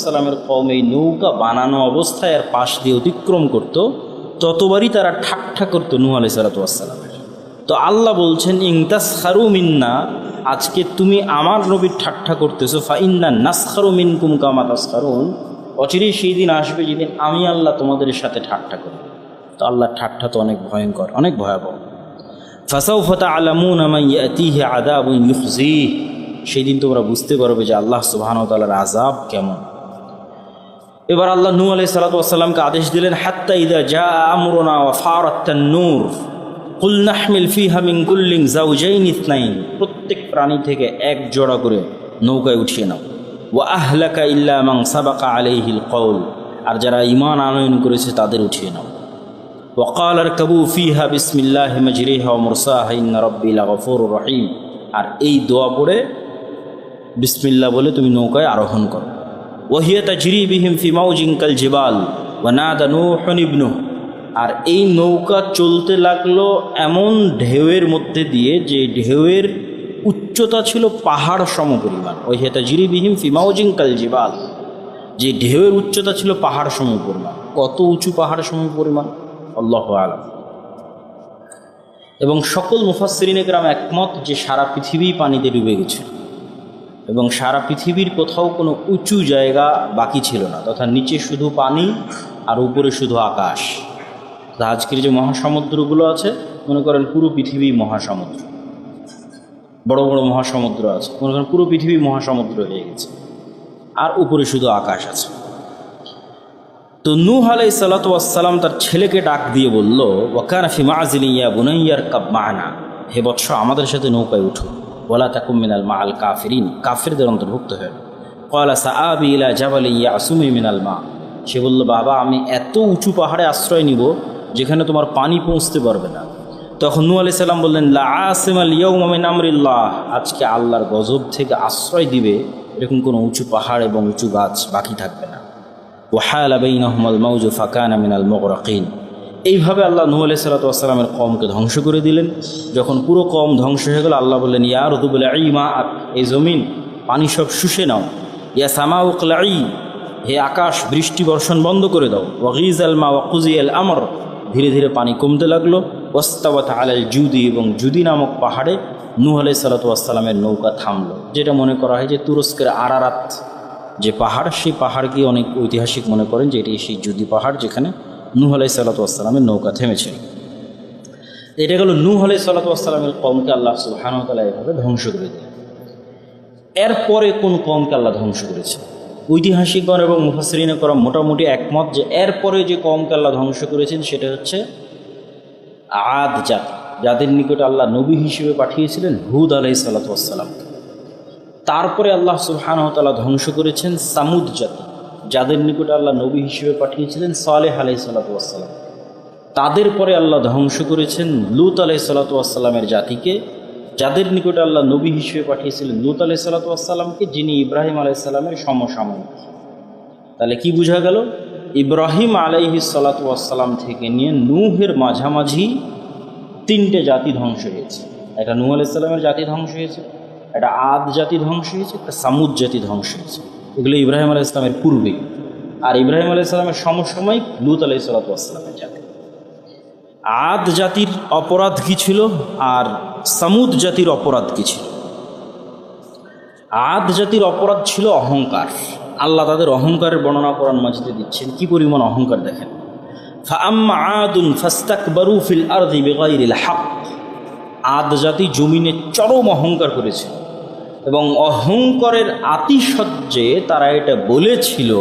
সালামের কওম এই নৌকা বানানো অবস্থায় আর পাশ দিয়ে অতিক্রম করত, ততবারই তারা ঠাট্টা করত নূহ আলাইহিস সালামের। তো আল্লাহ বলছেন, ইন তাসখারু মিন্না, আজকে তুমি আমার নবীর ঠাট্টা করতেছো, ফা ইন্না নাসখারু মিনকুম কামা তাসখারুন, অচিরেই সেই দিন আসবে যেদিন আমি আল্লাহ তোমাদের সাথে ঠাট্টা করব। তো আল্লাহর ঠাট্টা তো অনেক ভয়ঙ্কর, অনেক ভয়াবহ। ফাসাউফা তা'লামুনা মান ইয়াতিহি আযাবুন ইউখজিহি, সেই দিন তোমরা বুঝতে পারবে যে আল্লাহ সুবহানাহু ওয়া তাআলার আযাব কেমন। এবার আল্লাহ নূহ আলাইহিস সালামকে আদেশ দিলেন, হাত্তা ইযা জাআ আমরুনা ওয়া ফারাত তান-নূর কুল নাহমিল ফিহা মিন কুল্লিন যাওজাইন ইসনাইন, প্রত্যেক প্রাণী থেকে এক জোড়া করে নৌকায় উঠিয়ে নাও। ওয়া আহলাকা ইল্লা মান সাবাকা আলাইহিল কওল, আর যারা ঈমান আনয়ন করেছে তাদের উঠিয়ে নাও। ওয়া ক্বালা আরকাবু ফিহা বিসমিল্লাহি মাজরিহা ওয়া মুরসাহা ইন্না রাব্বি লাগফুরুর রহিম। আর এই দোয়া পড়ে বিসমিল্লাহ বলে তুমি নৌকায় আরোহণ করো। ওয়াহিয়া তাজরি বিহিম ফি মাউজিন কাল জিবাল ওয়া নাদা নূহুন ইবনুহু, আর এই নৌকা চলতে লাগলো এমন ঢেউয়ের মধ্যে দিয়ে যে ঢেউয়ের উচ্চতা ছিল পাহাড় সমপরিমাণ। ওয়াহিয়া তাজরি বিহিম ফি মাউজিন কাল জিবাল, যে ঢেউয়ের উচ্চতা ছিল পাহাড় সমপরিমাণ। কত উঁচু পাহাড় সমপরিমাণ আল্লাহু আ'লাম। এবং সকল মুফাসসিরিনে কেরাম একমত যে সারা পৃথিবী পানিতে ডুবে গেছিল এবং সারা পৃথিবীর কোথাও কোনো উঁচু জায়গা বাকি ছিল না, তথা নিচে শুধু পানি আর উপরে শুধু আকাশ। আজকের যে মহাসমুদ্রগুলো আছে, মনে করেন পুরো পৃথিবী মহাসমুদ্র, বড় বড় মহাসমুদ্র আছে, মনে করেন পুরো পৃথিবী মহাসমুদ্র হয়ে গেছে, আর উপরে শুধু আকাশ আছে। তো নূহ আলাইহিস সালাতু ওয়াস সালাম তার ছেলেকে ডাক দিয়ে বলল, ওয়াকানা ফি মা'জিলি ইয়া বুনাইয়া আরকাব মা'না, হে বৎস আমাদের সাথে নৌকায় উঠো, ওয়ালা তাকুম মিনাল মা'আল কাফিরিন, কাফিরদের অন্তর্ভুক্ত হয়ে। ক্বালা সাআবি ইলা জাবালিন ইয়াসুমি মিনাল মা, সে বলল, বাবা আমি এত উঁচু পাহাড়ে আশ্রয় নিব যেখানে তোমার পানি পৌঁছতে পারবে না। তখন নূহ আলাইহিস সালাম বললেন, লা আসিমাল ইয়াউমা মিন আমরিল্লাহ, আজকে আল্লাহর গজব থেকে আশ্রয় দিবে এরকম কোনো উঁচু পাহাড় এবং উঁচু গাছ বাকি থাকবে না। ওয়াহালা বাইনাহুমাল মাউজু ফাকানা মিনাল মুগরাকিন, এইভাবে আল্লাহ নূহ আলাইহিস সালাতু ওয়াস সালামের কওমকে ধ্বংস করে দিলেন। যখন পুরো কওম ধ্বংস হয়ে গেল, আল্লাহ বললেন, ইয়া আরদু বলঈ মাআক, এই জমিন পানি সব শুষে নাও। ইয়া সামাউ ক্লাঈ, হে আকাশ বৃষ্টি বর্ষণ বন্ধ করে দাও। ওয়াগিজাল মা ওয়াকুজিয়াল আমর, ধীরে ধীরে পানি কমতে লাগলো। ওয়াস্তাওয়াত আলাল জুদি, এবং জুদি নামক পাহাড়ে নূহ আলাইহিস সালাতু ওয়াস সালামের নৌকা থামলো। যেটা মনে করা হয় যে তুরস্কের আরারাত যে পাহাড়, সেই পাহাড়কে অনেক ঐতিহাসিক মনে করেন যে এটি সেই জুদি পাহাড় যেখানে নূহ আলাইহিস সালাতু ওয়াস সালামের নৌকা থেমেছিল। এটা গেল নূহ আলাইহিস সালাতু ওয়াস সালামের কওমকে আল্লাহ সুবহানাহু ওয়া তাআলা এভাবে ধ্বংস করে দিলেন। এরপরে কোন কওমকে আল্লাহ ধ্বংস করেছে? ঐতিহাসিকগণ এবং মুফাসসিরিনে কেরাম মোটামুটি একমত যে এরপরে যে কওমকে আল্লাহ ধ্বংস করেছেন সেটা হচ্ছে আদ জাতি, যাদের নিকট আল্লাহ নবী হিসেবে পাঠিয়েছিলেন হুদ আলাইহিস সালাতু ওয়াস সালামকে। তারপরে আল্লাহ সুবহানাহু ওয়া তাআলা ধ্বংস করেছেন সামুদ জাতি, যাদের নিকট আল্লাহ নবী হিসেবে পাঠিয়েছিলেন সালেহ আলাইহিস সালাতু ওয়াস সালাম। তাদের পরে আল্লাহ ধ্বংস করেছেন লূত আলাইহিস সালাতু ওয়াস সালামের জাতিকে, যাদের নিকট আল্লাহ নবী হিসেবে পাঠিয়েছিলেন লূত আলাইহিস সালাতু ওয়াস সালামকে, যিনি ইব্রাহিম আলাইহিস সালামের সমসাময়িক। তাহলে কি বোঝা গেল? ইব্রাহিম আলাইহিস সালাতু ওয়াস সালাম থেকে নিয়ে নূহের মাঝামাঝি তিনটে জাতি ধ্বংস হয়েছে। একটা নূহ আলাইহিস সালামের জাতি ধ্বংস হয়েছে, একটা আদ জাতি ধ্বংস হয়েছে, একটা সামুদ জাতি ধ্বংস হয়েছে। এগুলো ইব্রাহিম আলাইহিস সালামের পূর্বে, আর ইব্রাহিম আলাইহিস সালামের সমসাময়িক লূত আলাইহিস সালাতু ওয়াস সালামের জাতি। আদ জাতির অপরাধ কি ছিল আর সামুদ জাতির অপরাধ কি ছিল? আদ জাতির অপরাধ ছিল অহংকার। আল্লাহ তাদের অহংকারের বর্ণনা কোরআন মাজিদে দিচ্ছেন, কি পরিমাণ অহংকার দেখেন। ফাআম্মা আদুন ফাস্তাকবারু ফিল আরদি বিগাইরিল হক, আদ জাতি জমিনে চরম অহংকার করেছিল এবং অহংকারের আতিশয্যে তারা এটা বলেছিল,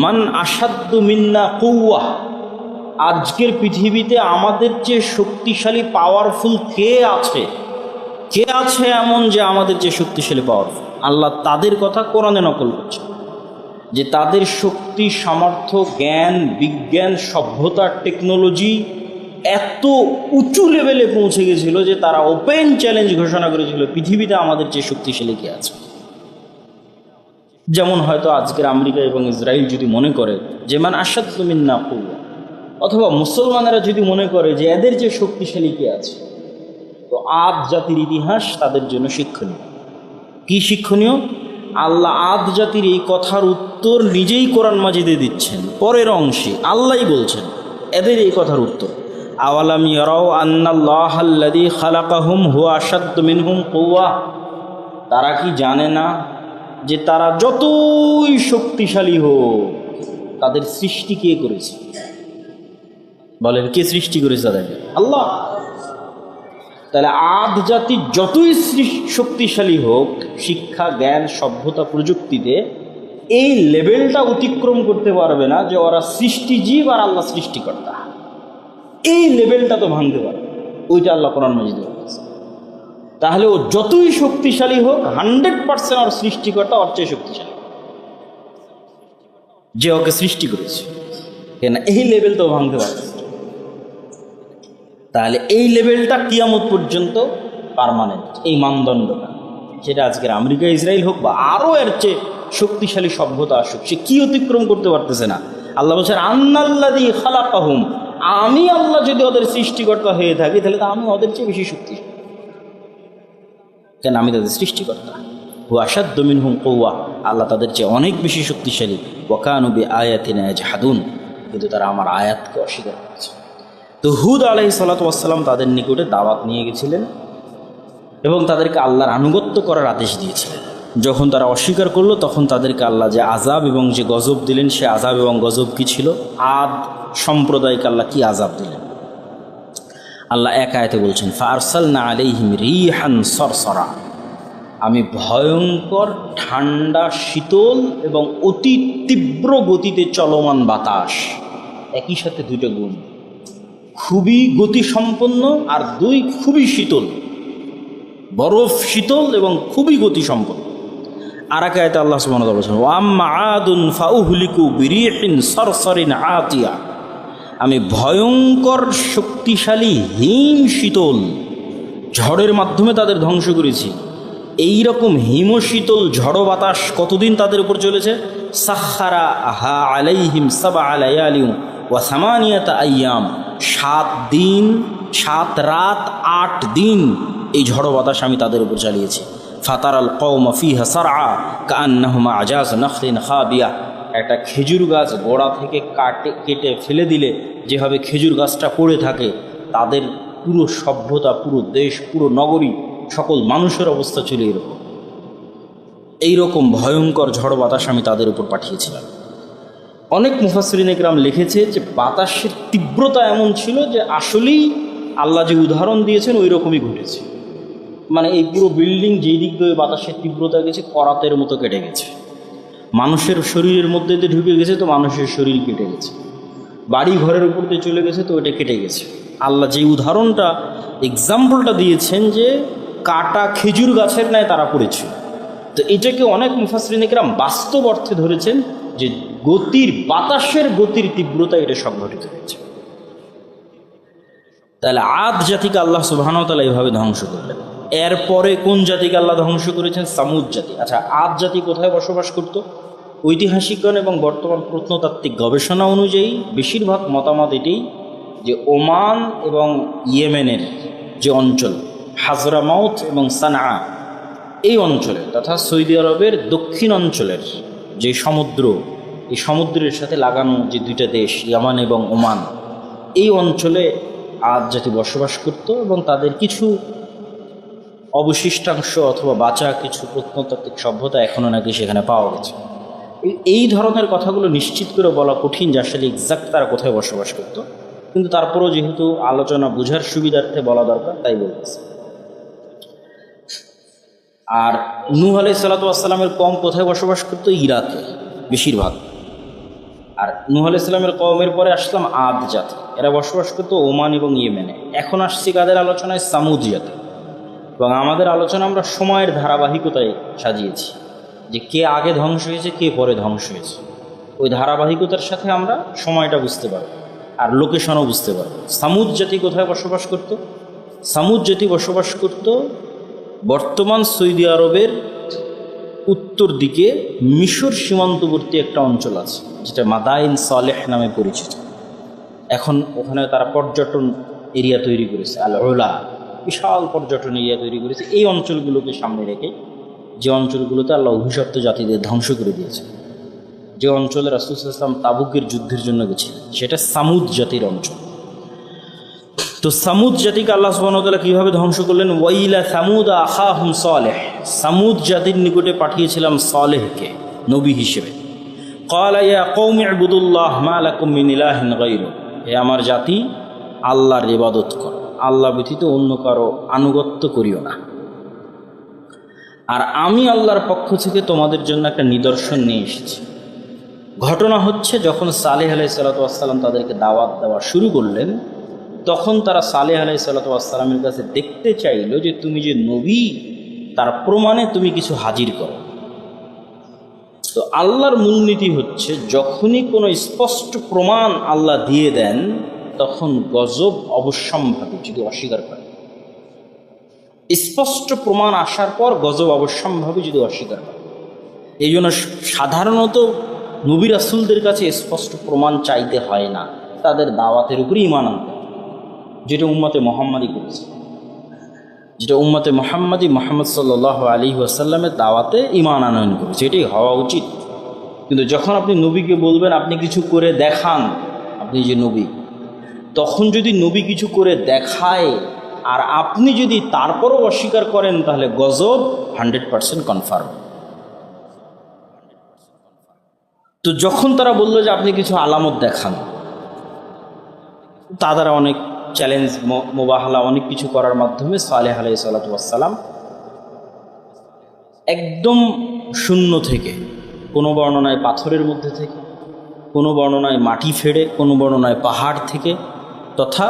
মান আসাদ্দু মিন্না কুওয়া, আজকের পৃথিবীতে আমাদের চেয়ে শক্তিশালী পাওয়ারফুল কে আছে? কে আছে এমন যে আমাদের চেয়ে শক্তিশালী পাওয়ারফুল? আল্লাহ তাদের কথা কোরআনে নকল করছে যে তাদের শক্তি, সামর্থ্য, জ্ঞান, বিজ্ঞান, সভ্যতা, টেকনোলজি এত উঁচু লেভেলে পৌঁছে গেছিল যে তারা ওপেন চ্যালেঞ্জ ঘোষণা করেছিল, পৃথিবীতে আমাদের চেয়ে শক্তিশালী কে আছে? যেমন হয়তো আজকের আমেরিকা এবং ইসরায়েল যদি মনে করে যে মান আসাদ্দু মিন্না কুওয়া, অথবা মুসলমানেরা যদি মনে করে যে এদের যে শক্তিশালী কে আছে, তো আদ জাতির ইতিহাস তাদের জন্য শিক্ষণীয়। কি শিক্ষণীয়? আল্লাহ আদ জাতির এই কথার উত্তর নিজেই কোরআন মাজিদে দিচ্ছেন। পরের অংশে আল্লাহই বলছেন এদের এই কথার উত্তর, আওয়ালাম ইয়ারাউ আন্নাল্লাহাল্লাযী খালাকাহুম হুয়া আশাদ্দু মিনহুম কুওয়া, তারা কি জানে না যে তারা যতই শক্তিশালী হোক তাদের সৃষ্টি কে করেছে? বলেন, কে সৃষ্টি করেছে তাদেরকে? আল্লাহ। তাহলে আদ জাতি যতই শক্তিশালী হোক শিক্ষা, জ্ঞান, সভ্যতা, প্রযুক্তিতে, এই লেভেলটা অতিক্রম করতে পারবে না যে ওরা সৃষ্টিজীব আর আল্লাহ সৃষ্টিকর্তা। এই লেভেলটা তো ভাঙতে পারবে, ওইটা আল্লাহ কোরআন মাজিদে বলছে। তাহলে ও যতই শক্তিশালী হোক 100% ওর সৃষ্টিকর্তা ওর চেয়ে শক্তিশালী, যে ওকে সৃষ্টি করেছে। কেন এই লেভেল তো ভাঙতে পারবে। তাহলে এই লেভেলটা কিয়ামত পর্যন্ত পার্মানেন্ট, এই মানদণ্ডটা। সেটা আজকের আমেরিকা ইসরায়েল হোক বা আরও এর চেয়ে শক্তিশালী সভ্যতা আসুক, সে কি অতিক্রম করতে পারতেছে না। আল্লাহ বলছেন আন্নাল্লাযী খালাকাহুম, আমি আল্লাহ যদি ওদের সৃষ্টিকর্তা হয়ে থাকি তাহলে তো আমি ওদের চেয়ে বেশি শক্তিশালী, কেন আমি তাদের সৃষ্টিকর্তা। হুয়া আশাদ্দু মিনহুম কুওয়া, আল্লাহ তাদের চেয়ে অনেক বেশি শক্তিশালী। ওয়া কানু বিআয়াতিনা ইয়াজহাদুন, কিন্তু তারা আমার আয়াতকে অস্বীকার করেছে। তো হুদ আলাইহিস সালাতু ওয়াস সালাম তাদের নিকটে দাওয়াত নিয়ে গেছিলেন এবং তাদেরকে আল্লাহর আনুগত্য করার আদেশ দিয়েছিলেন। যখন তারা অস্বীকার করলো তখন তাদেরকে আল্লাহ যে আযাব এবং যে গজব দিলেন, সে আযাব এবং গজব কি ছিল? আদ সম্প্রদায়কে আল্লাহ কি আযাব দিলেন? আল্লাহ এক আয়াতে বলছেন ফারসালনা আলাইহিম রিহান সরসরা, আমি ভয়ঙ্কর ঠান্ডা শীতল এবং অতি তীব্র গতিতে চলমান বাতাস, একই সাথে দুটো গুণ, খুবই গতিসম্পন্ন আর দুই খুবই শীতল, বরফ শীতল এবং খুবই গতিসম্পন্ন। আর এক আয়াতে আল্লাহ সুবহানাহু ওয়া তাআলা বলেছেন ওয়াম্মা আদুন ফাউহলিকু বিরিহিন সরসরিন আতিয়া, আমি ভয়ঙ্কর শক্তিশালী হিম শীতল ঝড়ের মাধ্যমে তাদের ধ্বংস করেছি। এই রকম হিমশীতল ঝড়ো বাতাস কতদিন তাদের উপর চলেছে? সাখারা আহা আলাইহিম সাবআ লায়ালিন ওয়া সামানিয়াতা আইয়াম, 7 দিন 7 রাত 8 দিন এই ঝড়ো বাতাস আমি তাদের উপর চালিয়েছি। ফাতারাল কওমা ফিহা সারআ কাআন্নাহুম আজাজ নাখলিন খাবিয়া, একটা খেজুর গাছ গোড়া থেকে কেটে ফেলে দিলে যেভাবে খেজুর গাছটা পড়ে থাকে, তাদের পুরো সভ্যতা, পুরো দেশ, পুরো নগরী, সকল মানুষের অবস্থা ছিল এরকম। এইরকম ভয়ঙ্কর ঝড় বাতাস আমি তাদের উপর পাঠিয়েছিলাম। অনেক মুফাসসিরিন ইকরাম লিখেছে যে বাতাসের তীব্রতা এমন ছিল যে আসলেই আল্লাহ যে উদাহরণ দিয়েছেন ওই রকমই ঘটেছে। মানে এই পুরো বিল্ডিং যেই দিক দিয়ে বাতাসের তীব্রতা গেছে করাতের মতো কেটে গেছে, মানুষের শরীরের মধ্যে দিয়ে ঢুকে গেছে তো মানুষের শরীর কেটে গেছে, বাড়ি ঘরের উপর দিয়ে চলে গেছে তো ওটা কেটে গেছে। আল্লাহ যে উদাহরণটা এক্সাম্পলটা দিয়েছেন যে কাটা খেজুর গাছের ন্যায় তারা পড়েছিল, তো এটাকে অনেক মুফাসসিরিন ইকরাম বাস্তব অর্থে ধরেছেন যে গতির, বাতাসের গতির তীব্রতা এটা সংঘটিত হয়েছে। তাহলে আদ জাতিকে আল্লাহ সুবহানাহু ওয়া তাআলা এইভাবে ধ্বংস করলেন। এরপরে কোন জাতিকে আল্লাহ ধ্বংস করেছেন? সামুদ জাতি। আচ্ছা, আদ জাতি কোথায় বসবাস করত? ঐতিহাসিকগণ এবং বর্তমান প্রত্নতাত্ত্বিক গবেষণা অনুযায়ী বেশিরভাগ মতামত এটাই যে ওমান এবং ইয়েমেনের যে অঞ্চল, হাজরামাউত এবং সানআ, এই অঞ্চলে তথা সৌদি আরবের দক্ষিণ অঞ্চলের যে সমুদ্র, এই সমুদ্রের সাথে লাগানো যে দুইটা দেশ ইয়ামান এবং ওমান, এই অঞ্চলে আদ জাতি বসবাস করত এবং তাদের কিছু অবশিষ্টাংশ অথবা বাঁচা কিছু প্রত্নতাত্ত্বিক সভ্যতা এখনও নাকি সেখানে পাওয়া গেছে। এই ধরনের কথাগুলো নিশ্চিত করে বলা কঠিন যে আসলে এক্সাক্ট তারা কোথায় বসবাস করত, কিন্তু তারপরও যেহেতু আলোচনা বোঝার সুবিধার্থে বলা দরকার তাই বলতেছে। আর নূহ আলাইহিস সালাতু ওয়াস সালামের কওম কোথায় বসবাস করত? ইরাকে বেশিরভাগ। আর নূহ আলাইহিস সালামের কওমের পরে আসলাম আদ জাতি, এরা বসবাস করত ওমান এবং ইয়েমেনে। এখন আসছি কাদের আলোচনায়? সামুদ জাতি। এবং আমাদের আলোচনা আমরা সময়ের ধারাবাহিকতায় সাজিয়েছি যে কে আগে ধ্বংস হয়েছে, কে পরে ধ্বংস হয়েছে। ওই ধারাবাহিকতার সাথে আমরা সময়টা বুঝতে পারব আর লোকেশনও বুঝতে পারব। সামুদ জাতি কোথায় বসবাস করত? সামুদ জাতি বসবাস করত বর্তমান সৌদি আরবের উত্তর দিকে মিশর সীমান্তবর্তী একটা অঞ্চল আছে যেটা মাদাইন সালেহ নামে পরিচিত। এখন ওখানে তারা পর্যটন এরিয়া তৈরি করেছে, আল উলা, বিশাল পর্যটন এরিয়া তৈরি করেছে। এই অঞ্চলগুলোকে সামনে রেখে, যে অঞ্চলগুলোতে আল্লাহ অভিশপ্ত জাতিদের ধ্বংস করে দিয়েছে, যে অঞ্চলে রাসূল সাল্লাল্লাহু আলাইহি ওয়াসাল্লাম তাবুকের যুদ্ধের জন্য গেছিলেন, সেটা সামুদ জাতির অঞ্চল। তো সামুদ জাতিকে আল্লাহ সুবহানাহু ওয়া তাআলা কীভাবে ধ্বংস করলেন? ওয়াইলা সামুদা আখাহুম সালেহ, সামুদ জাতির নিকটে পাঠিয়েছিলাম সালেহকে নবী হিসেবে। ক্বালা ইয়া কওমি ইবুদুল্লাহ মা লাকুম মিন ইলাহিন গায়রুহু, হে আমার জাতি, আল্লাহর ইবাদত করো, আল্লাহ ব্যতীত অন্য কারো আনুগত্য করিও না। আর আমি আল্লাহর পক্ষ থেকে তোমাদের জন্য একটা নিদর্শন নিয়ে এসেছি। ঘটনা হচ্ছে যখন সালেহ আলাইহিস সালাতু ওয়াস সালাম তাদেরকে দাওয়াত দেওয়া শুরু করলেন, তখন তারা সালেহ আলাইহিস সালাতু ওয়াস সালামের কাছে দেখতে চাইল যে তুমি যে নবী তার প্রমাণে তুমি কিছু হাজির করো। তো আল্লাহর মূলনীতি হচ্ছে যখনই কোনো স্পষ্ট প্রমাণ আল্লাহ দিয়ে দেন তখন গজব অবশ্যম্ভাবী যদি অস্বীকার করে। স্পষ্ট প্রমাণ আসার পর গজব অবশ্যম্ভাবী যদি অস্বীকার করে। এই জন্য সাধারণত নবী রাসূলদের কাছে স্পষ্ট প্রমাণ চাইতে হয় না, তাদের দাওয়াতের উপরই ঈমান আনতে, যেটা উম্মতে মুহাম্মাদি করেছে, যেটা উম্মতে মুহাম্মাদি মুহাম্মদ সাল্লাল্লাহু আলাইহি ওয়াসাল্লামের দাওয়াতে ঈমান আনয়ন করেছে, এটাই হওয়া উচিত। কিন্তু যখন আপনি নবীকে বলবেন আপনি কিছু করে দেখান, আপনি যে নবী, তখন যদি নবী কিছু করে দেখায় আর আপনি যদি তারপরও অস্বীকার করেন, তাহলে গজব 100% কনফার্ম। তো যখন তারা বলল যে আপনি কিছু আলামত দেখান, তা দ্বারা অনেক চ্যালেঞ্জ মোবাহালা অনেক কিছু করার মাধ্যমে সালেহ আলাইহিস সালাতু ওয়াস সালাম একদম শূন্য থেকে, কোনো বর্ণনায় পাথরের মধ্যে থেকে, কোনো বর্ণনায় মাটি ফেড়ে, কোনো বর্ণনায় পাহাড় থেকে, তথা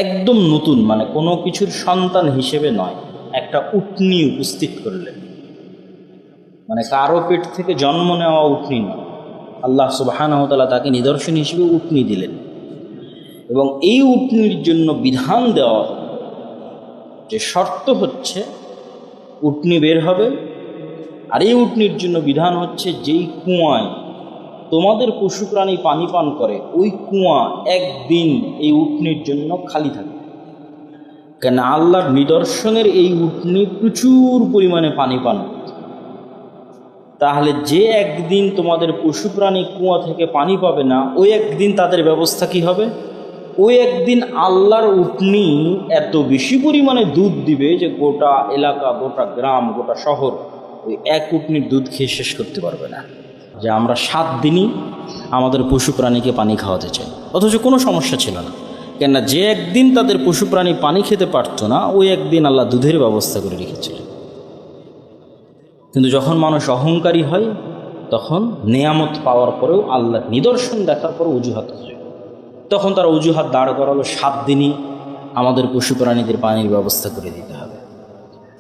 একদম নতুন, মানে কোনো কিছুর সন্তান হিসেবে নয়, একটা উটনি উপস্থিত করলেন। মানে কারো পেট থেকে জন্ম নেওয়া উটনি নয়, আল্লাহ সুবহানাহু ওয়া তাআলা তাকে নিদর্শন হিসেবে উটনি দিলেন। এবং এই উটনির জন্য বিধান দেওয়া হলো যে শর্ত হচ্ছে উটনি বের হবে, আর এই উটনির জন্য বিধান হচ্ছে যেই কুয়ায় তোমাদের পশু প্রাণী পানি পান করে ওই কুয়া একদিন এই উটনির জন্য খালি থাকে। কেন আল্লাহর নিদর্শনের এই উটনি প্রচুর পরিমাণে পানি পান করত। তাহলে যে একদিন তোমাদের পশু প্রাণী কুয়া থেকে পানি পাবে না, ওই একদিন তাদের ব্যবস্থা কি হবে? ওই একদিন আল্লাহর উটনি এত বেশি পরিমাণে দুধ দিবে যে গোটা এলাকা, গোটা গ্রাম, গোটা শহর ওই এক উটনির দুধ খেয়ে শেষ করতে পারবে না। যে আমরা 7 দিনই আমাদের পশু প্রাণীকে পানি খাওয়াতে চাই, অথচ কোনো সমস্যা ছিল না। কেননা যে একদিন তাদের পশু প্রাণী পানি খেতে পারতো না, ওই একদিন আল্লাহ দুধের ব্যবস্থা করে রেখেছিলেন। কিন্তু যখন মানুষ অহংকারী হয়, তখন নেয়ামত পাওয়ার পরেও আল্লাহর নিদর্শন দেখার পর অজুহাত হয়, তখন তারা অজুহাত দাঁড় করালো 7 দিনই আমাদের পশু প্রাণীদের পানির ব্যবস্থা করে দিতে হবে।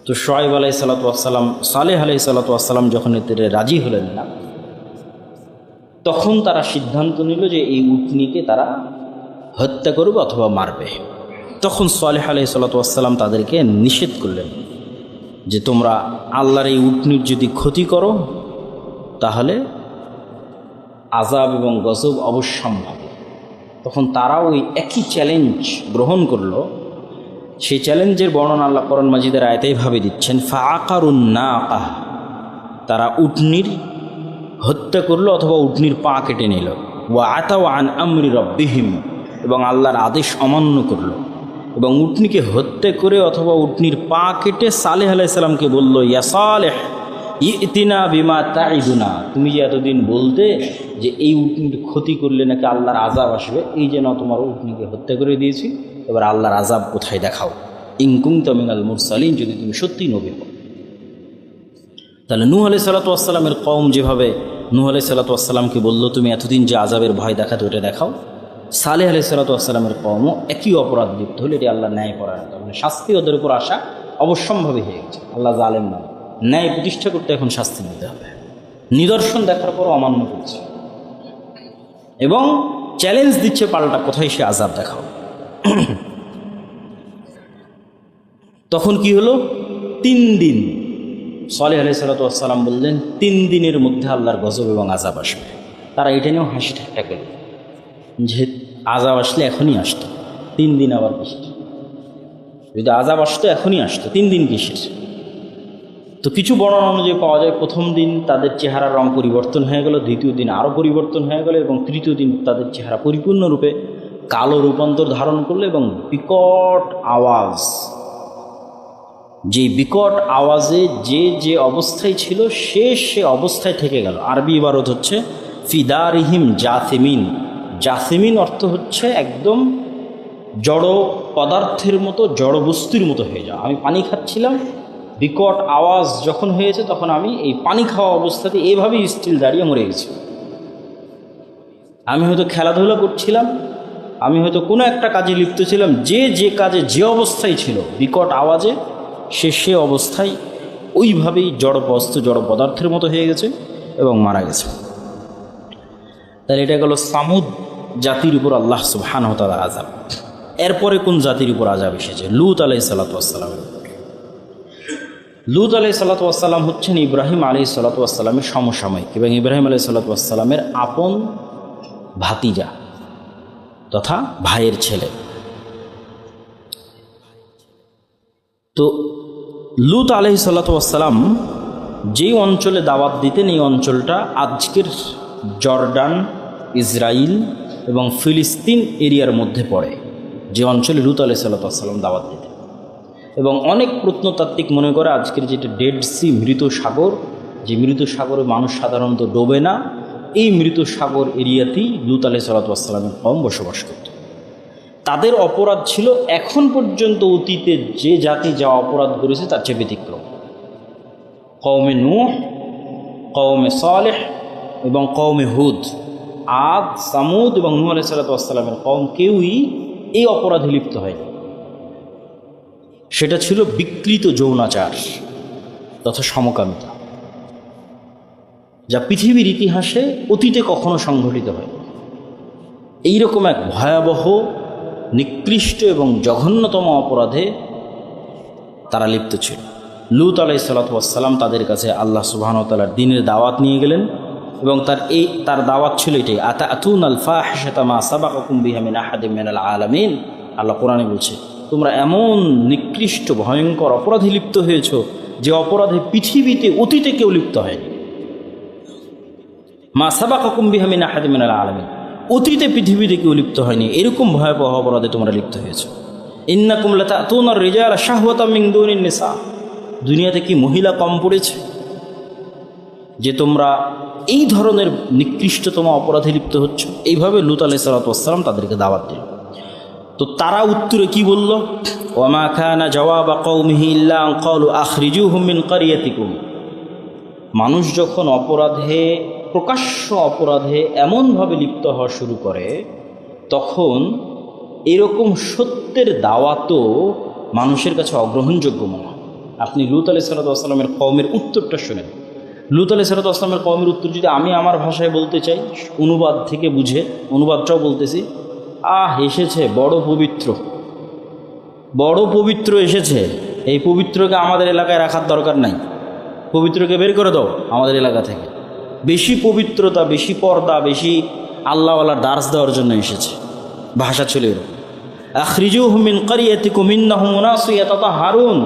তো শুআয়ব আলাইহিস সালাতু ওয়াস সালাম, সালেহ আলাইহিস সালাতু ওয়াস সালাম যখন এতে রাজি হলেন না, তখন তারা সিদ্ধান্ত নিল যে এই উটনিকে তারা হত্যা করবে অথবা মারবে। তখন সালেহ আলাইহিস সালাতু ওয়াস সালাম তাদেরকে নিষেধ করলেন যে তোমরা আল্লাহর এই উটনির যদি ক্ষতি করো তাহলে আযাব এবং গজব অবশ্যম্ভাবী। তখন তারা ওই একই চ্যালেঞ্জ গ্রহণ করলো। সেই চ্যালেঞ্জের বর্ণনা আল্লাহ কোরআন মাজিদের আয়াতে এইভাবে দিচ্ছেন, ফাআকারুন নাকাহ, তারা উটনির হত্যা করলো অথবা উটনির পা কেটে নিল। ওয়া আতাও আন আমরি রব্বিহিম, এবং আল্লাহর আদেশ অমান্য করলো এবং উটনিকে হত্যা করে অথবা উটনির পা কেটে সালেহ আলাইহিস সালামকে বলল, ইয়া সালেহ ইতিনা বিমা তাইদুনা, তুমি যে এতদিন বলতে যে এই উটনির ক্ষতি করলে নাকি আল্লাহর আযাব আসবে, এই যে না তোমার উটনিকে হত্যা করে দিয়েছি, এবার আল্লাহর আযাব কোথায় দেখাও, ইন কুনতা মিনাল মুরসালিন, যদি তুমি সত্যি নবী হও। তাহলে নূহ আলাইহিস সালাতু ওয়াস সালামের কওম যেভাবে নূহ আলাইহিস সালাতু ওয়াস সালামকে বলল তুমি এতদিন যে আযাবের ভয় দেখাতে, ওটা দেখাও, সালেহ আলাইহিস সালাতু ওয়াস সালামের কওমও একই অপরাধ লিপ্ত হলে এটি আল্লাহ ন্যায় পরায়ণ, মানে শাস্তি ওদের উপর আসা অবশ্যম্ভাবী হয়ে গেছে। আল্লাহ জালেম না, ন্যায় প্রতিষ্ঠা করতে এখন শাস্তি দিতে হবে। নিদর্শন দেখার পর অমান্য করছে এবং চ্যালেঞ্জ দিচ্ছে পাল্টা, কোথায় সে আযাব দেখাও। তখন কি হলো? 3 দিন সালেহ আলাইহিস সালাতু ওয়াস সালাম বললেন 3 দিনের মধ্যে আল্লাহর গজব এবং আযাব আসবে। তারা এটা নিয়েও হাসি ঠাট্টা করল যে আযাব আসলে এখনই আসতো, 3 দিন আবার কিসের? যদি আযাব আসতো এখনই আসতো, 3 দিন কিসের? তো কিছু বর্ণনা অনুযায়ী পাওয়া যায় প্রথম দিন তাদের চেহারার রং পরিবর্তন হয়ে গেল, দ্বিতীয় দিন আরও পরিবর্তন হয়ে গেল, এবং তৃতীয় দিন তাদের চেহারা পরিপূর্ণরূপে কালো রূপান্তর ধারণ করলো এবং বিকট আওয়াজ, যে বিকট আওয়াজে যে যে অবস্থায় ছিল সে অবস্থায় থেকে গেল। আরবি ইবারত হচ্ছে ফিদারিহিম জাসিমিন। জাসিমিন অর্থ হচ্ছে একদম জড় পদার্থের মতো, জড় বস্তুর মতো হয়ে যাওয়া। আমি পানি খাচ্ছিলাম, বিকট আওয়াজ যখন হয়েছে তখন আমি এই পানি খাওয়া অবস্থাতে এভাবেই স্টিল দাঁড়িয়ে মরে গেছি। আমি হয়তো খেলাধুলা করছিলাম, আমি হয়তো কোনো একটা কাজে লিপ্ত ছিলাম, যে কাজে যে অবস্থায় ছিল বিকট আওয়াজে সে অবস্থায় ওইভাবেই জড় বস্তু, জড় পদার্থের মতো হয়ে গেছে এবং মারা গেছে। তাহলে এটা গেল সামুদ জাতির উপর আল্লাহ সুবহানাহু ওয়া তাআলার আযাব। এরপরে কোন জাতির উপর আযাব এসেছে? লূত আলাইহিস সালাতু ওয়াস সালামের। লূত আলাইহিসসালাম হচ্ছেন ইব্রাহিম আলাইহিসসালামের সমসাময়িক এবং ইব্রাহিম আলাইহিসসালামের আপন ভাতিজা তথা ভাইয়ের ছেলে। তো লূত আলাইহিসসালাম যেই অঞ্চলে দাওয়াত দিতেন এই অঞ্চলটা আজকের জর্ডান, ইসরায়েল এবং ফিলিস্তিন এরিয়ার মধ্যে পড়ে, যে অঞ্চলে লূত আলাইহিসসালাম দাওয়াত দিতেন। এবং অনেক প্রত্নতাত্ত্বিক মনে করে আজকের যেটা ডেড সি, মৃত সাগর, যে মৃত সাগরে মানুষ সাধারণত ডোবে না, এই মৃত সাগর এরিয়াতেই লূত আলাইহিসসালামের কওম বসবাস করত। তাদের অপরাধ ছিল এখন পর্যন্ত অতীতে যে জাতি যা অপরাধ করেছে তার চেয়ে ব্যতিক্রম। কওমে নূহ, কওমে সালেহ এবং কওমে হুদ, আদ, সামুদ এবং নূহ আলাইহিসসালামের কওম কেউই এই অপরাধে লিপ্ত হয়নি। সেটা ছিল বিকৃত যৌনাচার তথা সমকামিতা, যা পৃথিবীর ইতিহাসে অতীতে কখনো সংঘটিত হয়। এইরকম এক ভয়াবহ, নিকৃষ্ট এবং জঘন্যতম অপরাধে তারা লিপ্ত ছিল। লূত আলাইহিসসালাম তাদের কাছে আল্লাহ সুবহানাহু ওয়া তাআলার দ্বীনের দাওয়াত নিয়ে গেলেন এবং তার দাওয়াত ছিল এটাই, আতাতুনাল ফাহিশাতা মা সাবাকাকুম বিহা মিন আহাদিম মিনাল আলামিন। আল্লাহ কোরআনে বলছে, তোমরা এমন নিকৃষ্ট ভয়ঙ্কর অপরাধে লিপ্ত হয়েছ যে অপরাধে পৃথিবীতে অতীতে কেউ লিপ্ত হয়নি। মা সাবাকাকুম বিহা মিন আহাদিম মিনাল আলামিন, অতীতে পৃথিবীতে কেউ লিপ্ত হয়নি, এরকম ভয়াবহ অপরাধে তোমরা লিপ্ত হয়েছ। ইন্নাকুম লাতাতুনার রিজালা শাহওয়াতাম মিন দুনিন নিসা, দুনিয়াতে কি মহিলা কম পড়েছে যে তোমরা এই ধরনের নিকৃষ্টতম অপরাধে লিপ্ত হচ্ছ? এইভাবে লূত আলাইহিসসালাম তাদেরকে দাওয়াত দিল। তো তারা উত্তরে কি বলল? ওয়ামা কানা জাওয়াবা কওমিহি ইল্লা আন ক্বালু আখরিজুহুম মিন ক্বরিয়াতিকুম। মানুষ যখন অপরাধে, প্রকাশ্য অপরাধে এমনভাবে লিপ্ত হওয়া শুরু করে, তখন এরকম সত্যের দাওয়াতও মানুষের কাছে অগ্রহণযোগ্য মনে হয়। আপনি লূত আলাইহিসসালামের কওমের উত্তরটা শোনেন। লূত আলাইহিসসালামের কওমের উত্তর যদি আমি আমার ভাষায় বলতে চাই, অনুবাদ থেকে বুঝে, অনুবাদটাও বলতেছি, এসেছে বড় পবিত্র, বড় পবিত্র এসেছে, এই পবিত্রকে আমাদের এলাকায় রাখার দরকার নাই, পবিত্রকে বের করে দাও আমাদের এলাকা থেকে। বেশি পবিত্রতা, বেশি পর্দা, বেশি আল্লাহওয়ালার দার্স দেওয়ার জন্য এসেছে। ভাষা ছিল এরকম, আখরিজুহুম মিন ক্বরিয়াতিকুম ইন্নাহুম উনাসুন ইয়াতাতাহহারুন।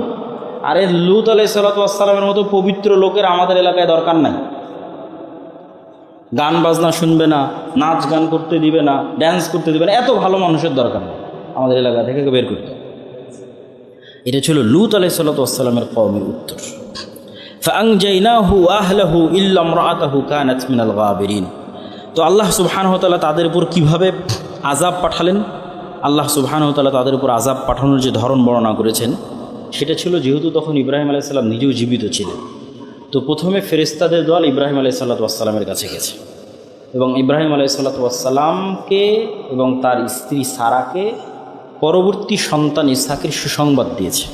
আরে লূত আলাইহিসসালামের মতো পবিত্র লোকের আমাদের এলাকায় দরকার নাই। গান বাজনা শুনবে না, নাচ গান করতে দিবে না, ড্যান্স করতে দিবে না, এত ভালো মানুষের দরকার নেই, আমাদের এলাকা থেকে বের করতে। এটা ছিল লূত আলাইহিসসালামের কওমের উত্তর। ফাআনজাইনাহু আহলাহু ইল্লা ইমরাআতাহু কানাত মিনাল গাবিরিন। তো আল্লাহ সুবহানাহু ওয়া তাআলা তাদের উপর কীভাবে আযাব পাঠালেন, আল্লাহ সুবহানাহু ওয়া তাআলা তাদের উপর আযাব পাঠানোর যে ধরন বর্ণনা করেছেন, সেটা ছিল যেহেতু তখন ইব্রাহিম আলাইহিস সালাম নিজেও জীবিত ছিলেন, তো প্রথমে ফেরেশতাদের দল ইব্রাহিম আলাইহিসসালামের কাছে গেছে এবং ইব্রাহিম আলাইহিসসালামকে এবং তার স্ত্রী সারাকে পরবর্তী সন্তান ইসহাকের সুসংবাদ দিয়েছে।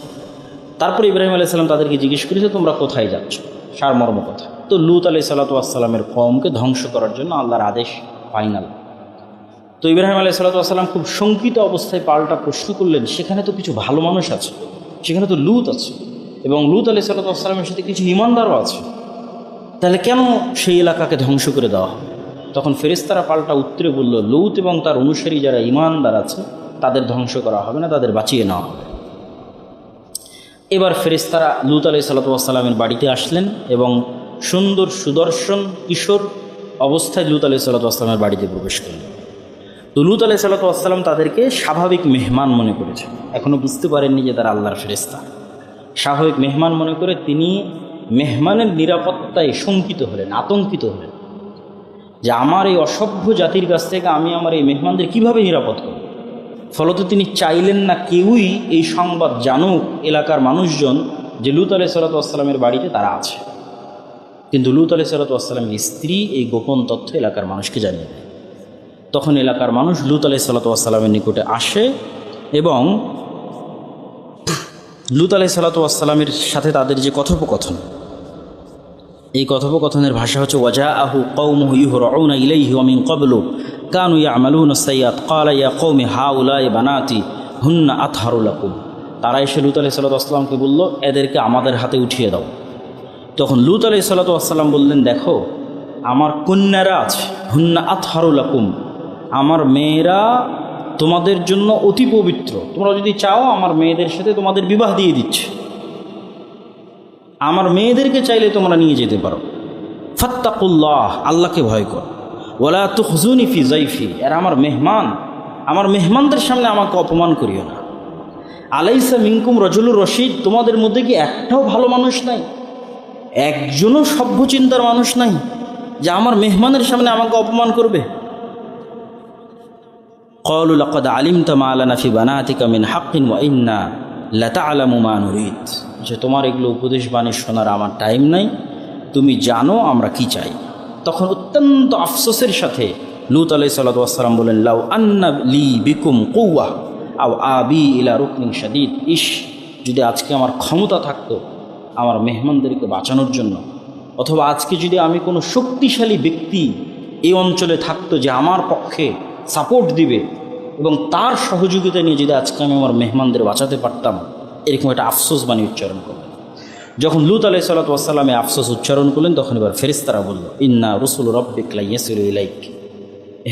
তারপর ইব্রাহিম আলাইহিসসালাম তাদেরকে জিজ্ঞেস করেছে, তোমরা কোথায় যাচ্ছ, সারমর্ম কথা। তো লূত আলাইহিসসালামের কওমকে ধ্বংস করার জন্য আল্লাহর আদেশ ফাইনাল। তো ইব্রাহিম আলাইহিসসালাম খুব শঙ্কিত অবস্থায় পাল্টা প্রশ্ন করলেন, সেখানে তো কিছু ভালো মানুষ আছে, সেখানে তো লূত আছে এবং লূত আলাইহিসসালামের সাথে কিছু ঈমানদারও আছে, তাহলে কেন সেই এলাকাকে ধ্বংস করে দেওয়া হবে? তখন ফেরেশতারা পাল্টা উত্তরে বলল, লূত এবং তার অনুসারী যারা ঈমানদার আছে তাদের ধ্বংস করা হবে না, তাদের বাঁচিয়ে নেওয়া হবে। এবার ফেরেশতারা লূত আলাইহিসসালামের বাড়িতে আসলেন এবং সুন্দর সুদর্শন কিশোর অবস্থায় লূত আলাইহিসসালামের বাড়িতে প্রবেশ করলেন। তো লূত আলাইহিসসালাম তাদেরকে স্বাভাবিক মেহমান মনে করেছেন, এখনও বুঝতে পারেননি যে তারা আল্লাহর ফেরেশতা। স্বাভাবিক মেহমান মনে করে তিনি মেহমানের নিরাপত্তায় শঙ্কিত হলেন, আতঙ্কিত হলেন যে আমার এই অসভ্য জাতির কাছ থেকে আমি আমার এই মেহমানদের কিভাবে নিরাপদ করব। ফলত তিনি চাইলেন না কেউই এই সংবাদ জানুক এলাকার মানুষজন যে লূত আলাইহিসসালামের বাড়িতে তারা আছে। কিন্তু লূত আলাইহিসসালামের স্ত্রী এই গোপন তথ্য এলাকার মানুষকে জানিয়ে দেয়। তখন এলাকার মানুষ লূত আলাইহিসসালামের নিকটে আসে এবং লূত আলাইহিসসালামের সাথে তাদের যে কথোপকথন, এই কথোপকথনের ভাষা হচ্ছে, ওয়াজাআহু কওমুহু ইউহরাউনা ইলাইহি ওয়া মিন ক্বাবলু কানু ইয়ামালুনা সাইয়্যাত ক্বালা ইয়া কওমি হাউলাই বানাতি হুন্না আতহারু লাকুম তারা এসে লূত আলাইহিসসালামকে বলল, এদেরকে আমাদের হাতে উঠিয়ে দাও। তখন লূত আলাইহিসসালাম বললেন, দেখো আমার কন্যারা আছে, হুন্না আতহারু লাকুম, আমার মেয়েরা তোমাদের জন্য অতি পবিত্র, তোমরা যদি চাও আমার মেয়েদের সাথে তোমাদের বিবাহ দিয়ে দিচ্ছে, আমার মেয়েদেরকে চাইলে তোমরা নিয়ে যেতে পারো। ফাত্তাকুল্লাহ, আল্লাহকে ভয় কর। ওয়ালা তুখজুনি ফি যাইফি, এরা আমার মেহমান, আমার মেহমানদের সামনে আমাকে অপমান করিও না। আলাইসা মিনকুম রাজুলুর রশিদ, তোমাদের মধ্যে কি একটাও ভালো মানুষ নাই, একজনও সভ্য চিন্তার মানুষ নাই যে আমার মেহমানের সামনে আমাকে অপমান করবে? ক্বালু লাকাদ আলিমতা মা লানা ফি বানাতিকা মিন হাক্কিন ওয়া ইন্না লাতা'লামু মা নুরিদ, যে তোমার এগুলো উপদেশ বাণী শোনার আমার টাইম নাই, তুমি জানো আমরা কি চাই। তখন অত্যন্ত আফসোসের সাথে লূত আলাইহিসসালাম বলেন, লাউ আন্না লি বিকুম কুওয়া আও আবি ইলা রুকনিন শাদীদ, ইস, যদি আজকে আমার ক্ষমতা থাকতো আমার মেহমানদেরকে বাঁচানোর জন্য, অথবা আজকে যদি আমি কোনো শক্তিশালী ব্যক্তি এই অঞ্চলে থাকতো যে আমার পক্ষে সাপোর্ট দিবে এবং তার সহযোগিতা নিয়ে যদি আজকে আমি আমার মেহমানদের বাঁচাতে পারতাম, এরকম একটা আফসোস বাণী উচ্চারণ করলেন। যখন লূত আলাইহিসসালাম আফসোস উচ্চারণ করলেন, তখন এবার ফেরেশতারা বলল, ইন্না রুসুল রাব্বিক লা ইয়াসিলু ইলাইক,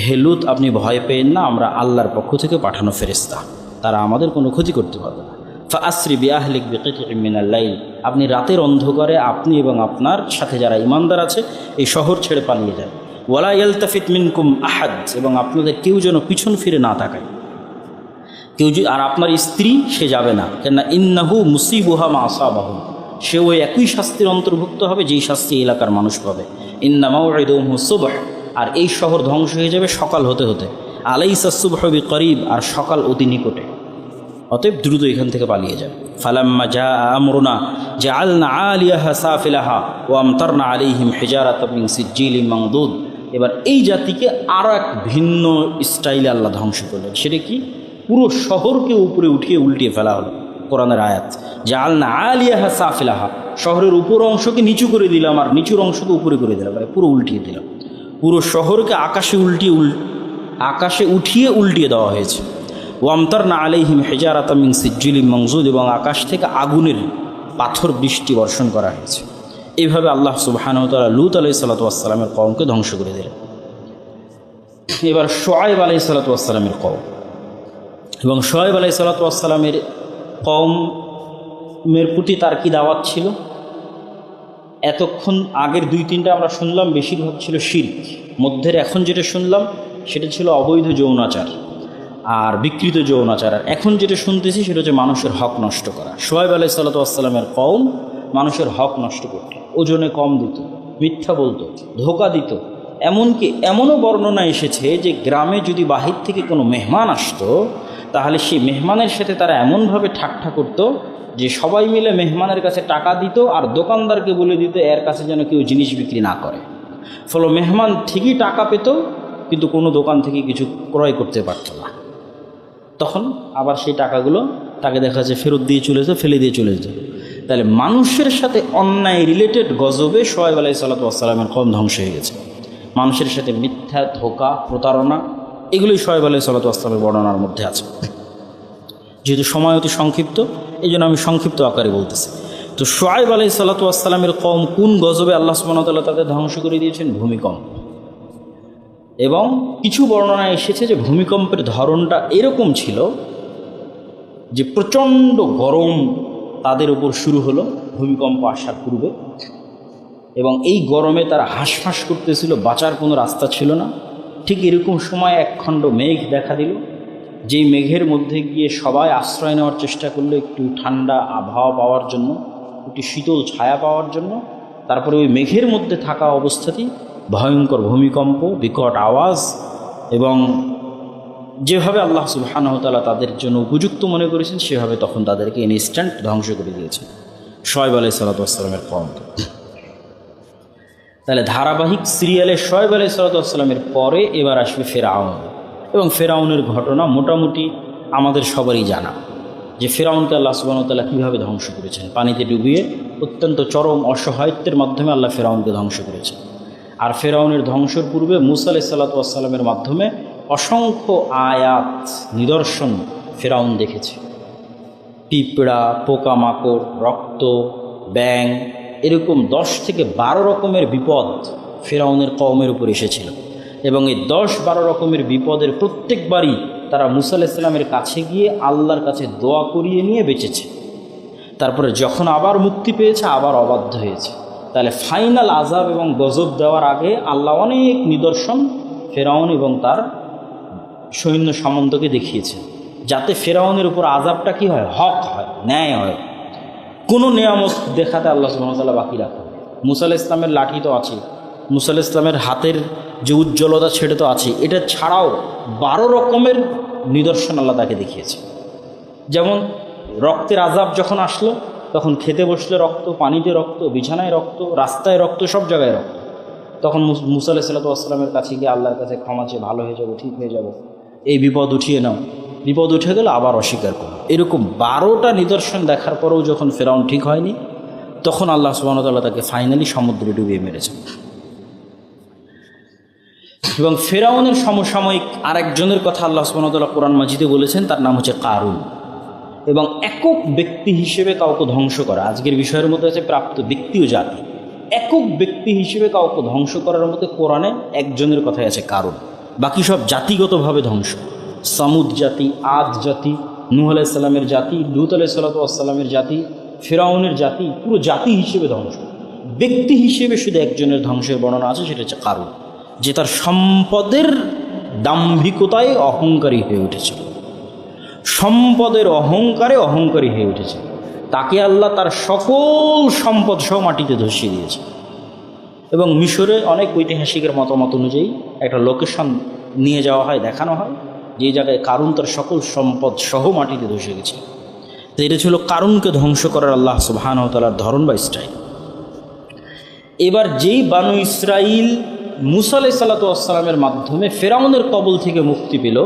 হে লূত আপনি ভয় পেয়েন না, আমরা আল্লাহর পক্ষ থেকে পাঠানো ফেরেশতা, তারা আমাদের কোনো ক্ষতি করতে পারবে না। ফাআসরি বিআহলিক বিকিতইম মিনাল লাইল, আপনি রাতের অন্ধকারে আপনি এবং আপনার সাথে যারা ঈমানদার আছে এই শহর ছেড়ে পালিয়ে যান। ওয়ালা ইয়ালতাফিত মিনকুম আহাদ, এবং আপনাদের কেউ যেন পিছন ফিরে না তাকায়, কেউ আর আপনার স্ত্রী সে যাবে না, কেননা ইন্নাহু মুসিবুহা মা আসাবাহু, সে ওই একই শাস্তির অন্তর্ভুক্ত হবে যেই শাস্তি এলাকার মানুষ পাবে। ইন্না মাউইদুহুম সুবহ, আর এই শহর ধ্বংস হয়ে যাবে সকাল হতে হতে। আলাইসা সুবহু বিকরিব, আর সকাল অতি নিকটে, অতএব দ্রুত এখান থেকে পালিয়ে যাবে। ফালাম্মা জাআ আমরুনা জাআলনা আলিয়াহা সাফিলাহা ওয়া আমতারনা আলাইহিম হিজারাতাম মিন সিজ্জিলিম মানদুদ, এবার এই জাতিকে আরও এক ভিন্ন স্টাইলে আল্লাহ ধ্বংস করলেন। সেটা কি? পুরো শহরকে উপরে উঠিয়ে উল্টিয়ে ফেলা হলো। কোরআনের আয়াত, জাআলনা আলিয়াহা সাফিলাহা, শহরের উপর অংশকে নিচু করে দিলাম আর নিচুর অংশকে উপরে করে দিলাম, মানে পুরো উল্টিয়ে দিলাম। পুরো শহরকে আকাশে উঠিয়ে উল্টিয়ে দেওয়া হয়েছে। ওয়ামতারনা আলাইহিম হিজারাতাম মিন সিজ্জিলিম মানজুদ, এবং আকাশ থেকে আগুনের পাথর বৃষ্টি বর্ষণ করা হয়েছে। এইভাবে আল্লাহ সুবহানাহু ওয়া তাআলা লূত আলাইহিসসালামের কওমকে ধ্বংস করে দিলেন। এবার শুআয়ব আলাইহিসসালামের কওম, এবং শুআয়ব আলাইহিসসালামের কওমের প্রতি তার কি দাওয়াত ছিল? এতক্ষণ আগের 2-3টা আমরা শুনলাম, বেশিরভাগ ছিল শিরক। মধ্যের এখন যেটা শুনলাম সেটা ছিল অবৈধ যৌনাচার আর বিকৃত যৌনাচার। আর এখন যেটা শুনতেছি সেটা হচ্ছে মানুষের হক নষ্ট করা। শুআয়ব আলাইহিসসালামের কওম মানুষের হক নষ্ট করত, ওজনে কম দিত, মিথ্যা বলতো, ধোঁকা দিত। এমনকি এমনও বর্ণনা এসেছে যে গ্রামে যদি বাহির থেকে কোনো মেহমান আসতো, তাহলে সেই মেহমানের সাথে তারা এমনভাবে ঠাট্টা করতো যে সবাই মিলে মেহমানের কাছে টাকা দিত আর দোকানদারকে বলে দিত এর কাছে যেন কেউ জিনিস বিক্রি না করে। ফলে মেহমান ঠিকই টাকা পেত, কিন্তু কোনো দোকান থেকে কিছু ক্রয় করতে পারত না। তখন আবার সেই টাকাগুলো তাকে দেখা যাচ্ছে ফেরত দিয়ে চলে যেত, ফেলে দিয়ে চলে যেত। তাহলে মানুষের সাথে অন্যায় রিলেটেড গজবে শুআয়ব আলাইহিসসালামের কওম ধ্বংস হয়ে গেছে। মানুষের সাথে মিথ্যা, ধোঁকা, প্রতারণা, এগুলোই শুআয়ব আলাইহিসসালামের বর্ণনার মধ্যে আছে। যেহেতু সময় অতি সংক্ষিপ্ত, এই জন্য আমি সংক্ষিপ্ত আকারে বলতেছি। তো শুআয়ব আলাইহিসসালামের কওম কোন গজবে আল্লাহ সুবহানাহু ওয়া তাআলা তাদের ধ্বংস করে দিয়েছেন? ভূমিকম্প। এবং কিছু বর্ণনা এসেছে যে ভূমিকম্পের ধরনটা এরকম ছিল যে প্রচণ্ড গরম তাদের উপর শুরু হলো ভূমিকম্প আসার পূর্বে, এবং এই গরমে তারা হাঁসফাঁস করতেছিল, বাঁচার কোনো রাস্তা ছিল না। ঠিক এরকম সময় একখণ্ড মেঘ দেখা দিল, যেই মেঘের মধ্যে গিয়ে সবাই আশ্রয় নেওয়ার চেষ্টা করলো একটু ঠান্ডা আবহাওয়া পাওয়ার জন্য, একটু শীতল ছায়া পাওয়ার জন্য। তারপরে ওই মেঘের মধ্যে থাকা অবস্থাতেই ভয়ঙ্কর ভূমিকম্প, বিকট আওয়াজ, এবং যেভাবে আল্লাহ সুবহানাহু ওয়া তাআলা তাদের জন্য উপযুক্ত মনে করেছেন সেভাবে তখন তাদেরকে ইনস্ট্যান্ট ধ্বংস করে দিয়েছেন শুআয়ব আলাইহিসসালামের কওমকে। তাহলে ধারাবাহিক সিরিয়ালে শুআয়ব আলাইহিসসালামের পরে এবার আসবে ফেরাউন, এবং ফেরাউনের ঘটনা মোটামুটি আমাদের সবারই জানা, যে ফেরাউনকে আল্লাহ সুবহানাহু ওয়া তাআলা কীভাবে ধ্বংস করেছেন। পানিতে ডুবিয়ে অত্যন্ত চরম অসহায়ত্বের মাধ্যমে আল্লাহ ফেরাউনকে ধ্বংস করেছেন। আর ফেরাউনের ধ্বংসের পূর্বে মূসা আলাইহিসসালামের মাধ্যমে অসংখ্য আয়াত, নিদর্শন ফেরাউন দেখেছে। পিঁপড়া, পোকামাকড়, রক্ত, ব্যাং, এরকম 10 থেকে 12 রকমের বিপদ ফেরাউনের কওমের উপর এসেছিল। এবং এই 10-12 রকমের বিপদের প্রত্যেকবারই তারা মুসা আলাইহিস সালামের কাছে গিয়ে আল্লাহর কাছে দোয়া করিয়ে নিয়ে বেঁচেছে। তারপরে যখন আবার মুক্তি পেয়েছে আবার অবাধ্য হয়েছে। তাহলে ফাইনাল আযাব এবং গজব দেওয়ার আগে আল্লাহ অনেক নিদর্শন ফেরাউন এবং তার সৈন্য সামন্তকে দেখিয়েছে, যাতে ফেরাউনের উপর আযাবটা কি হয়, হক হয়, ন্যায় হয়। কোনো নিয়ামত দেখাতে আল্লাহ সুবহানাহু ওয়া তাআলা বাকি রাখে। মুসা আলাইহিস ইসলামের লাঠি তো আছে, মুসা আলাইহিস ইসলামের হাতের যে উজ্জ্বলতা সেটা তো আছে, এটা ছাড়াও 12 রকমের নিদর্শন আল্লাহ তাকে দেখিয়েছে। যেমন রক্তের আযাব যখন আসলো তখন খেতে বসলে রক্ত, পানিতে রক্ত, বিছানায় রক্ত, রাস্তায় রক্ত, সব জায়গায় রক্ত। তখন মুসা আলাইহিস সালামের কাছে গিয়ে আল্লাহর কাছে ক্ষমা চেয়ে ভালো হয়ে যাবো, ঠিক হয়ে যাবো, এই বিপদ উঠিয়ে নাও। বিপদ উঠে গেলে আবার অস্বীকার করো। এরকম 12টা নিদর্শন দেখার পরেও যখন ফেরাউন ঠিক হয়নি, তখন আল্লাহ সুবহানাহু ওয়া তাআলা তাকে ফাইনালি সমুদ্রে ডুবিয়ে মেরেছেন। এবং ফেরাউনের সমসাময়িক আরেকজনের কথা আল্লাহ সুবহানাহু ওয়া তাআলা কোরআন মাজিদে বলেছেন, তার নাম হচ্ছে কারুন। এবং একক ব্যক্তি হিসেবে কাউকে ধ্বংস করা, আজকের বিষয়ের মধ্যে আছে প্রাপ্ত ব্যক্তি ও জাতি। একক ব্যক্তি হিসেবে কাউকে ধ্বংস করার মধ্যে কোরআনে একজনের কথাই আছে, কারুন। বাকি সব জাতিগতভাবে ধ্বংস। সামুদ জাতি, আদ জাতি, নূহ আলাইহিস সালামের জাতি, লূত আলাইহিস সালামের জাতি, ফেরাউনের জাতি, পুরো জাতি হিসেবে ধ্বংস। ব্যক্তি হিসেবে শুধু একজনের ধ্বংসের বর্ণনা আছে, সেটা হচ্ছে কারুন, যে তার সম্পদের দাম্ভিকতায় অহংকারী হয়ে উঠেছিল, সম্পদের অহংকারে অহংকারী হয়ে উঠেছে। তাকে আল্লাহ তার সকল সম্পদ সহ মাটিতে ধসিয়ে দিয়েছে। এবং মিশরে অনেক ঐতিহাসিকের মতামত অনুযায়ী একটা লোকেশন নিয়ে যাওয়া হয়, দেখানো হয় যে জায়গায় কারুন তার সকল সম্পদ সহ মাটিতে ধসে গেছে। তো এটা ছিল কারুনকে ধ্বংস করার আল্লাহ সুবহানাহু ওয়া তাআলার ধরন বা স্টাইল। এবার যেই বানু ইসরাইল মুসা আলাইহিস সালামের মাধ্যমে ফেরাউনের কবল থেকে মুক্তি পেল,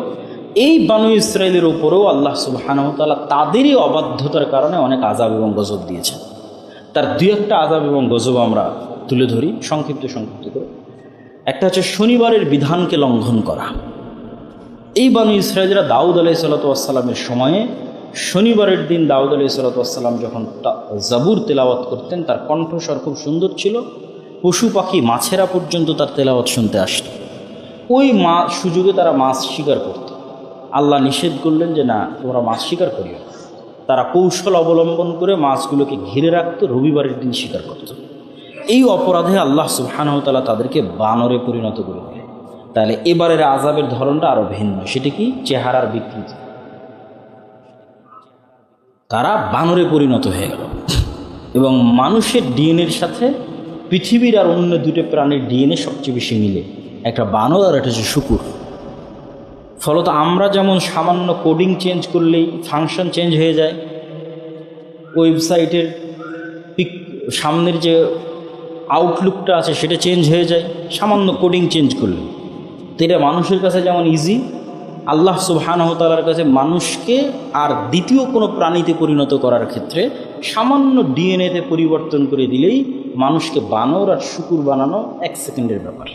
এই বানু ইসরাইলের উপরেও আল্লাহ সুবহানাহু ওয়া তাআলা তাদেরই অবাধ্যতার কারণে অনেক আযাব এবং গজব দিয়েছেন। তার 2-1টা আযাব এবং গজব আমরা তুলে ধরি সংক্ষিপ্ত করে। একটা হচ্ছে শনিবারের বিধানকে লঙ্ঘন করা। এই বানু ইসরাইলরা দাউদ আলাইহিস সালামের সময়ে শনিবারের দিন দাউদ আলাইহিস সালাম যখন জাবুর তেলাওয়াত করতেন, তার কণ্ঠস্বর খুব সুন্দর ছিল, পশু পাখি মাছেরা পর্যন্ত তার তেলাওয়াত শুনতে আসত। ওই সুযোগে তারা মাছ শিকার করত। আল্লাহ নিষেধ করলেন যে না, তোমরা মাছ শিকার করিও। তারা কৌশল অবলম্বন করে মাছগুলোকে ঘিরে রাখত, রবিবারের দিন শিকার করত। এই অপরাধে আল্লাহ সুবহানাহু ওয়া তাআলা তাদেরকে বানরে পরিণত করে দিলেন। তাহলে এবারের আযাবের ধরনটা আরও ভিন্ন। সেটা কি? চেহারার বিকৃতি। তারা বানরে পরিণত হয়ে গেল। এবং মানুষের ডিএনএর সাথে পৃথিবীর আর অন্য 2টি প্রাণীর ডিএনএ সবচেয়ে বেশি মিলে, একটা বানর আর একটা হচ্ছে শুকুর। ফলত আমরা যেমন সামান্য কোডিং চেঞ্জ করলেই ফাংশন চেঞ্জ হয়ে যায়, ওয়েবসাইটের সামনের যে আউটলুকটা আছে সেটা চেঞ্জ হয়ে যায় সামান্য কোডিং চেঞ্জ করলে। তো এটা মানুষের কাছে যেমন ইজি, আল্লাহ সুবহানাহু ওয়া তাআলার কাছে মানুষকে আর দ্বিতীয় কোনো প্রাণীতে পরিণত করার ক্ষেত্রে সামান্য ডিএনএতে পরিবর্তন করে দিলেই মানুষকে বানর আর শুকুর বানানো 1 সেকেন্ডের ব্যাপার।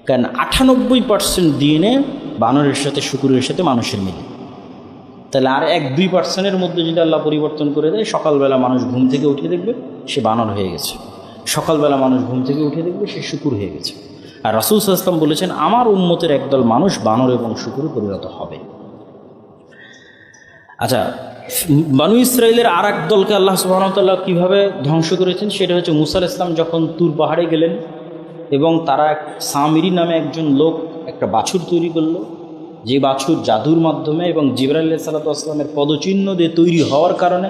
কারণ 98% ডিএনএ বানরের সাথে শুকুরের সাথে মানুষের মিলে। তাহলে আর 1-2% মধ্যে যদি আল্লাহ পরিবর্তন করে দেয়, সকালবেলা মানুষ ঘুম থেকে উঠে দেখবে সে বানর হয়ে গেছে, সকালবেলা মানুষ ঘুম থেকে উঠে দেখবে সে শুকুর হয়ে গেছে। আর রাসূল সাল্লাল্লাহু আলাইহি ওয়াসাল্লাম বলেছেন, আমার উম্মতের একদল মানুষ বানর এবং শুকুরে পরিণত হবে। আচ্ছা, বানু ইসরাইলের আর এক দলকে আল্লাহ সুবহানাহু ওয়া তাআলা কীভাবে ধ্বংস করেছেন সেটা হচ্ছে, মুসা আলাইহিস সালাম যখন তুর পাহাড়ে গেলেন এবং তারা সামিরি নামে একজন লোক একটা বাছুর তৈরি করলো, যে বাছুর জাদুর মাধ্যমে এবং জিবরাইল আলাইহিস সালামের পদচিহ্ন দিয়ে তৈরি হওয়ার কারণে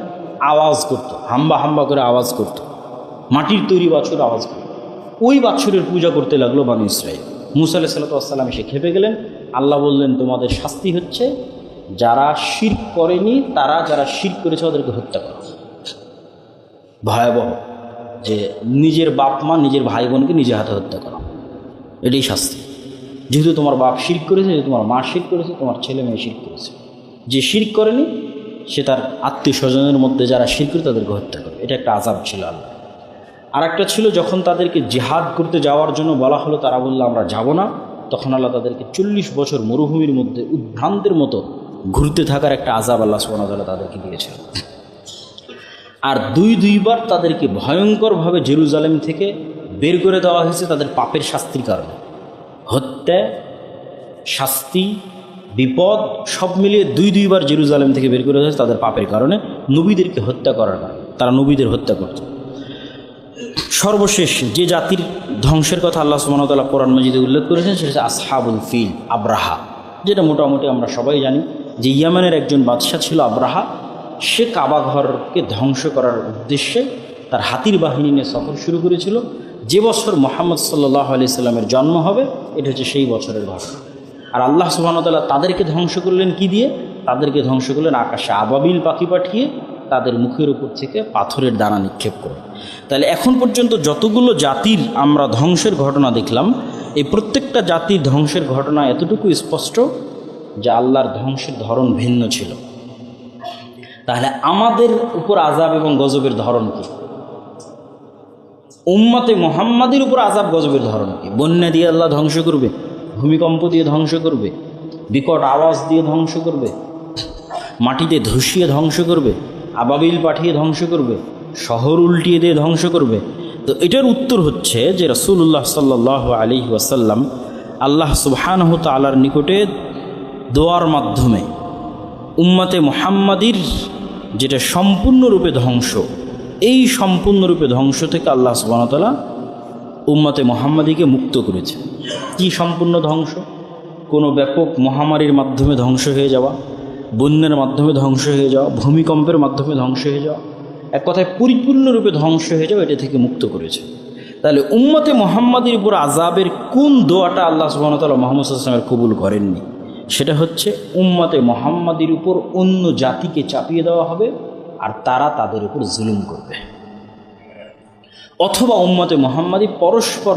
আওয়াজ করত, হাম্বা হাম্বা করে আওয়াজ করত, মাটির তৈরি বাছুর আওয়াজ করত। ওই বাছুরের পূজা করতে লাগলো বানু ইসরাইল। মুসা আলাইহিস সালাম এসে খেপে গেলেন। আল্লাহ বললেন, তোমাদের শাস্তি হচ্ছে যারা শিরক করেনি, তারা যারা শিরক করেছে ওদেরকে হত্যা করো। ভয়াবহ, যে নিজের বাপ মা নিজের ভাই বোনকে নিজে হাতে হত্যা করো, এটাই শাস্তি। যেহেতু তোমার বাপ শিরক করেছে, যেহেতু তোমার মা শিরক করেছে, তোমার ছেলে মেয়ে শিরক করেছে। যে শিরক করেনি সে তার আত্মীয় স্বজনের মধ্যে যারা শিরক করে তাদেরকে হত্যা করে। এটা একটা আযাব ছিল আল্লাহ। আর একটা ছিল, যখন তাদেরকে জিহাদ করতে যাওয়ার জন্য বলা হলো, তারা বললো আমরা যাব না। তখন আল্লাহ তাদেরকে 40 বছর মরুভূমির মধ্যে উদ্ভ্রান্তের মতো ঘুরতে থাকার একটা আযাব আল্লাহ সুবহানাহু ওয়া তাআলা তাদেরকে দিয়েছিল। আর দুইবার তাদেরকে ভয়ঙ্করভাবে জেরুজালেম থেকে বের করে দেওয়া হয়েছে তাদের পাপের শাস্তির কারণে। হত্যা, শাস্তি, বিপদ সব মিলিয়ে দুইবার জেরুজালেম থেকে বের করে দেওয়া হয়েছে তাদের পাপের কারণে, নবীদেরকে হত্যা করার কারণে। তারা নবীদের হত্যা করত। সর্বশেষ যে জাতির ধ্বংসের কথা আল্লাহ সুবহানাহু ওয়া তাআলা কোরআন মাজিদে উল্লেখ করেছেন সেটা হচ্ছে আসহাবুল ফিল, আব্রাহা, যেটা মোটামুটি আমরা সবাই জানি যে ইয়ামানের একজন বাদশা ছিল আব্রাহা। সে কাবা ঘরকে ধ্বংস করার উদ্দেশ্যে তার হাতির বাহিনী নিয়ে সফর শুরু করেছিল। যে বছর মুহাম্মদ সাল্লাল্লাহু আলাইহি সাল্লামের জন্ম হবে এটা হচ্ছে সেই বছরের ঘটনা। আর আল্লাহ সুবহানাহু ওয়া তাআলা তাদেরকে ধ্বংস করলেন কি দিয়ে? তাদেরকে ধ্বংস করলেন আকাশে আবাবিল পাখি পাঠিয়ে তাদের মুখের উপর থেকে পাথরের দানা নিক্ষেপ করে। তাহলে এখন পর্যন্ত যতগুলো জাতির আমরা ধ্বংসের ঘটনা দেখলাম, এই প্রত্যেকটা জাতির ধ্বংসের ঘটনা এতটুকু স্পষ্ট যে আল্লাহর ধ্বংসের ধরন ভিন্ন ছিল। তাহলে আমাদের উপর আযাব এবং গজবের ধরন কি? উম্মতে মুহাম্মাদের উপর আযাব গজবের ধরন কি? বন্যা দিয়ে আল্লাহ ধ্বংস করবে, ভূমিকম্প দিয়ে ধ্বংস করবে, বিকট আওয়াজ দিয়ে ধ্বংস করবে, মাটিতে ধসিয়ে ধ্বংস করবে, আবাবিল পাঠিয়ে ধ্বংস করবে, শহর উল্টিয়ে দিয়ে ধ্বংস করবে। তো এটার উত্তর হচ্ছে যে রাসূলুল্লাহ সাল্লাল্লাহু আলাইহি ওয়াসাল্লাম আল্লাহ সুবহানাহু ওয়া তাআলার নিকটে দোয়ার মাধ্যমে উম্মতে মুহাম্মাদির যেটা সম্পূর্ণরূপে ধ্বংস, এই সম্পূর্ণরূপে ধ্বংস থেকে আল্লাহ সুবহানাহু ওয়া তাআলা উম্মতে মুহাম্মাদিকে মুক্ত করেছে। কি সম্পূর্ণ ধ্বংস? কোনো ব্যাপক মহামারীর মাধ্যমে ধ্বংস হয়ে যাওয়া, বন্যার মাধ্যমে ধ্বংস হয়ে যাওয়া, ভূমিকম্পের মাধ্যমে ধ্বংস হয়ে যাওয়া, এক কথায় পরিপূর্ণরূপে ধ্বংস হয়ে যাওয়া, এটা থেকে মুক্ত করেছে। তাহলে উম্মতে মুহাম্মাদির উপর আযাবের কোন দোয়াটা আল্লাহ সুবহানাহু ওয়া তাআলা মুহাম্মদ সাল্লাল্লাহু আলাইহি ওয়াসাল্লামের কবুল করেননি? সেটা হচ্ছে উম্মতে মুহাম্মাদির উপর অন্য জাতিকে চাপিয়ে দেওয়া হবে আর তারা তাদের উপর জুলুম করবে, অথবা উম্মতে মুহাম্মাদি পরস্পর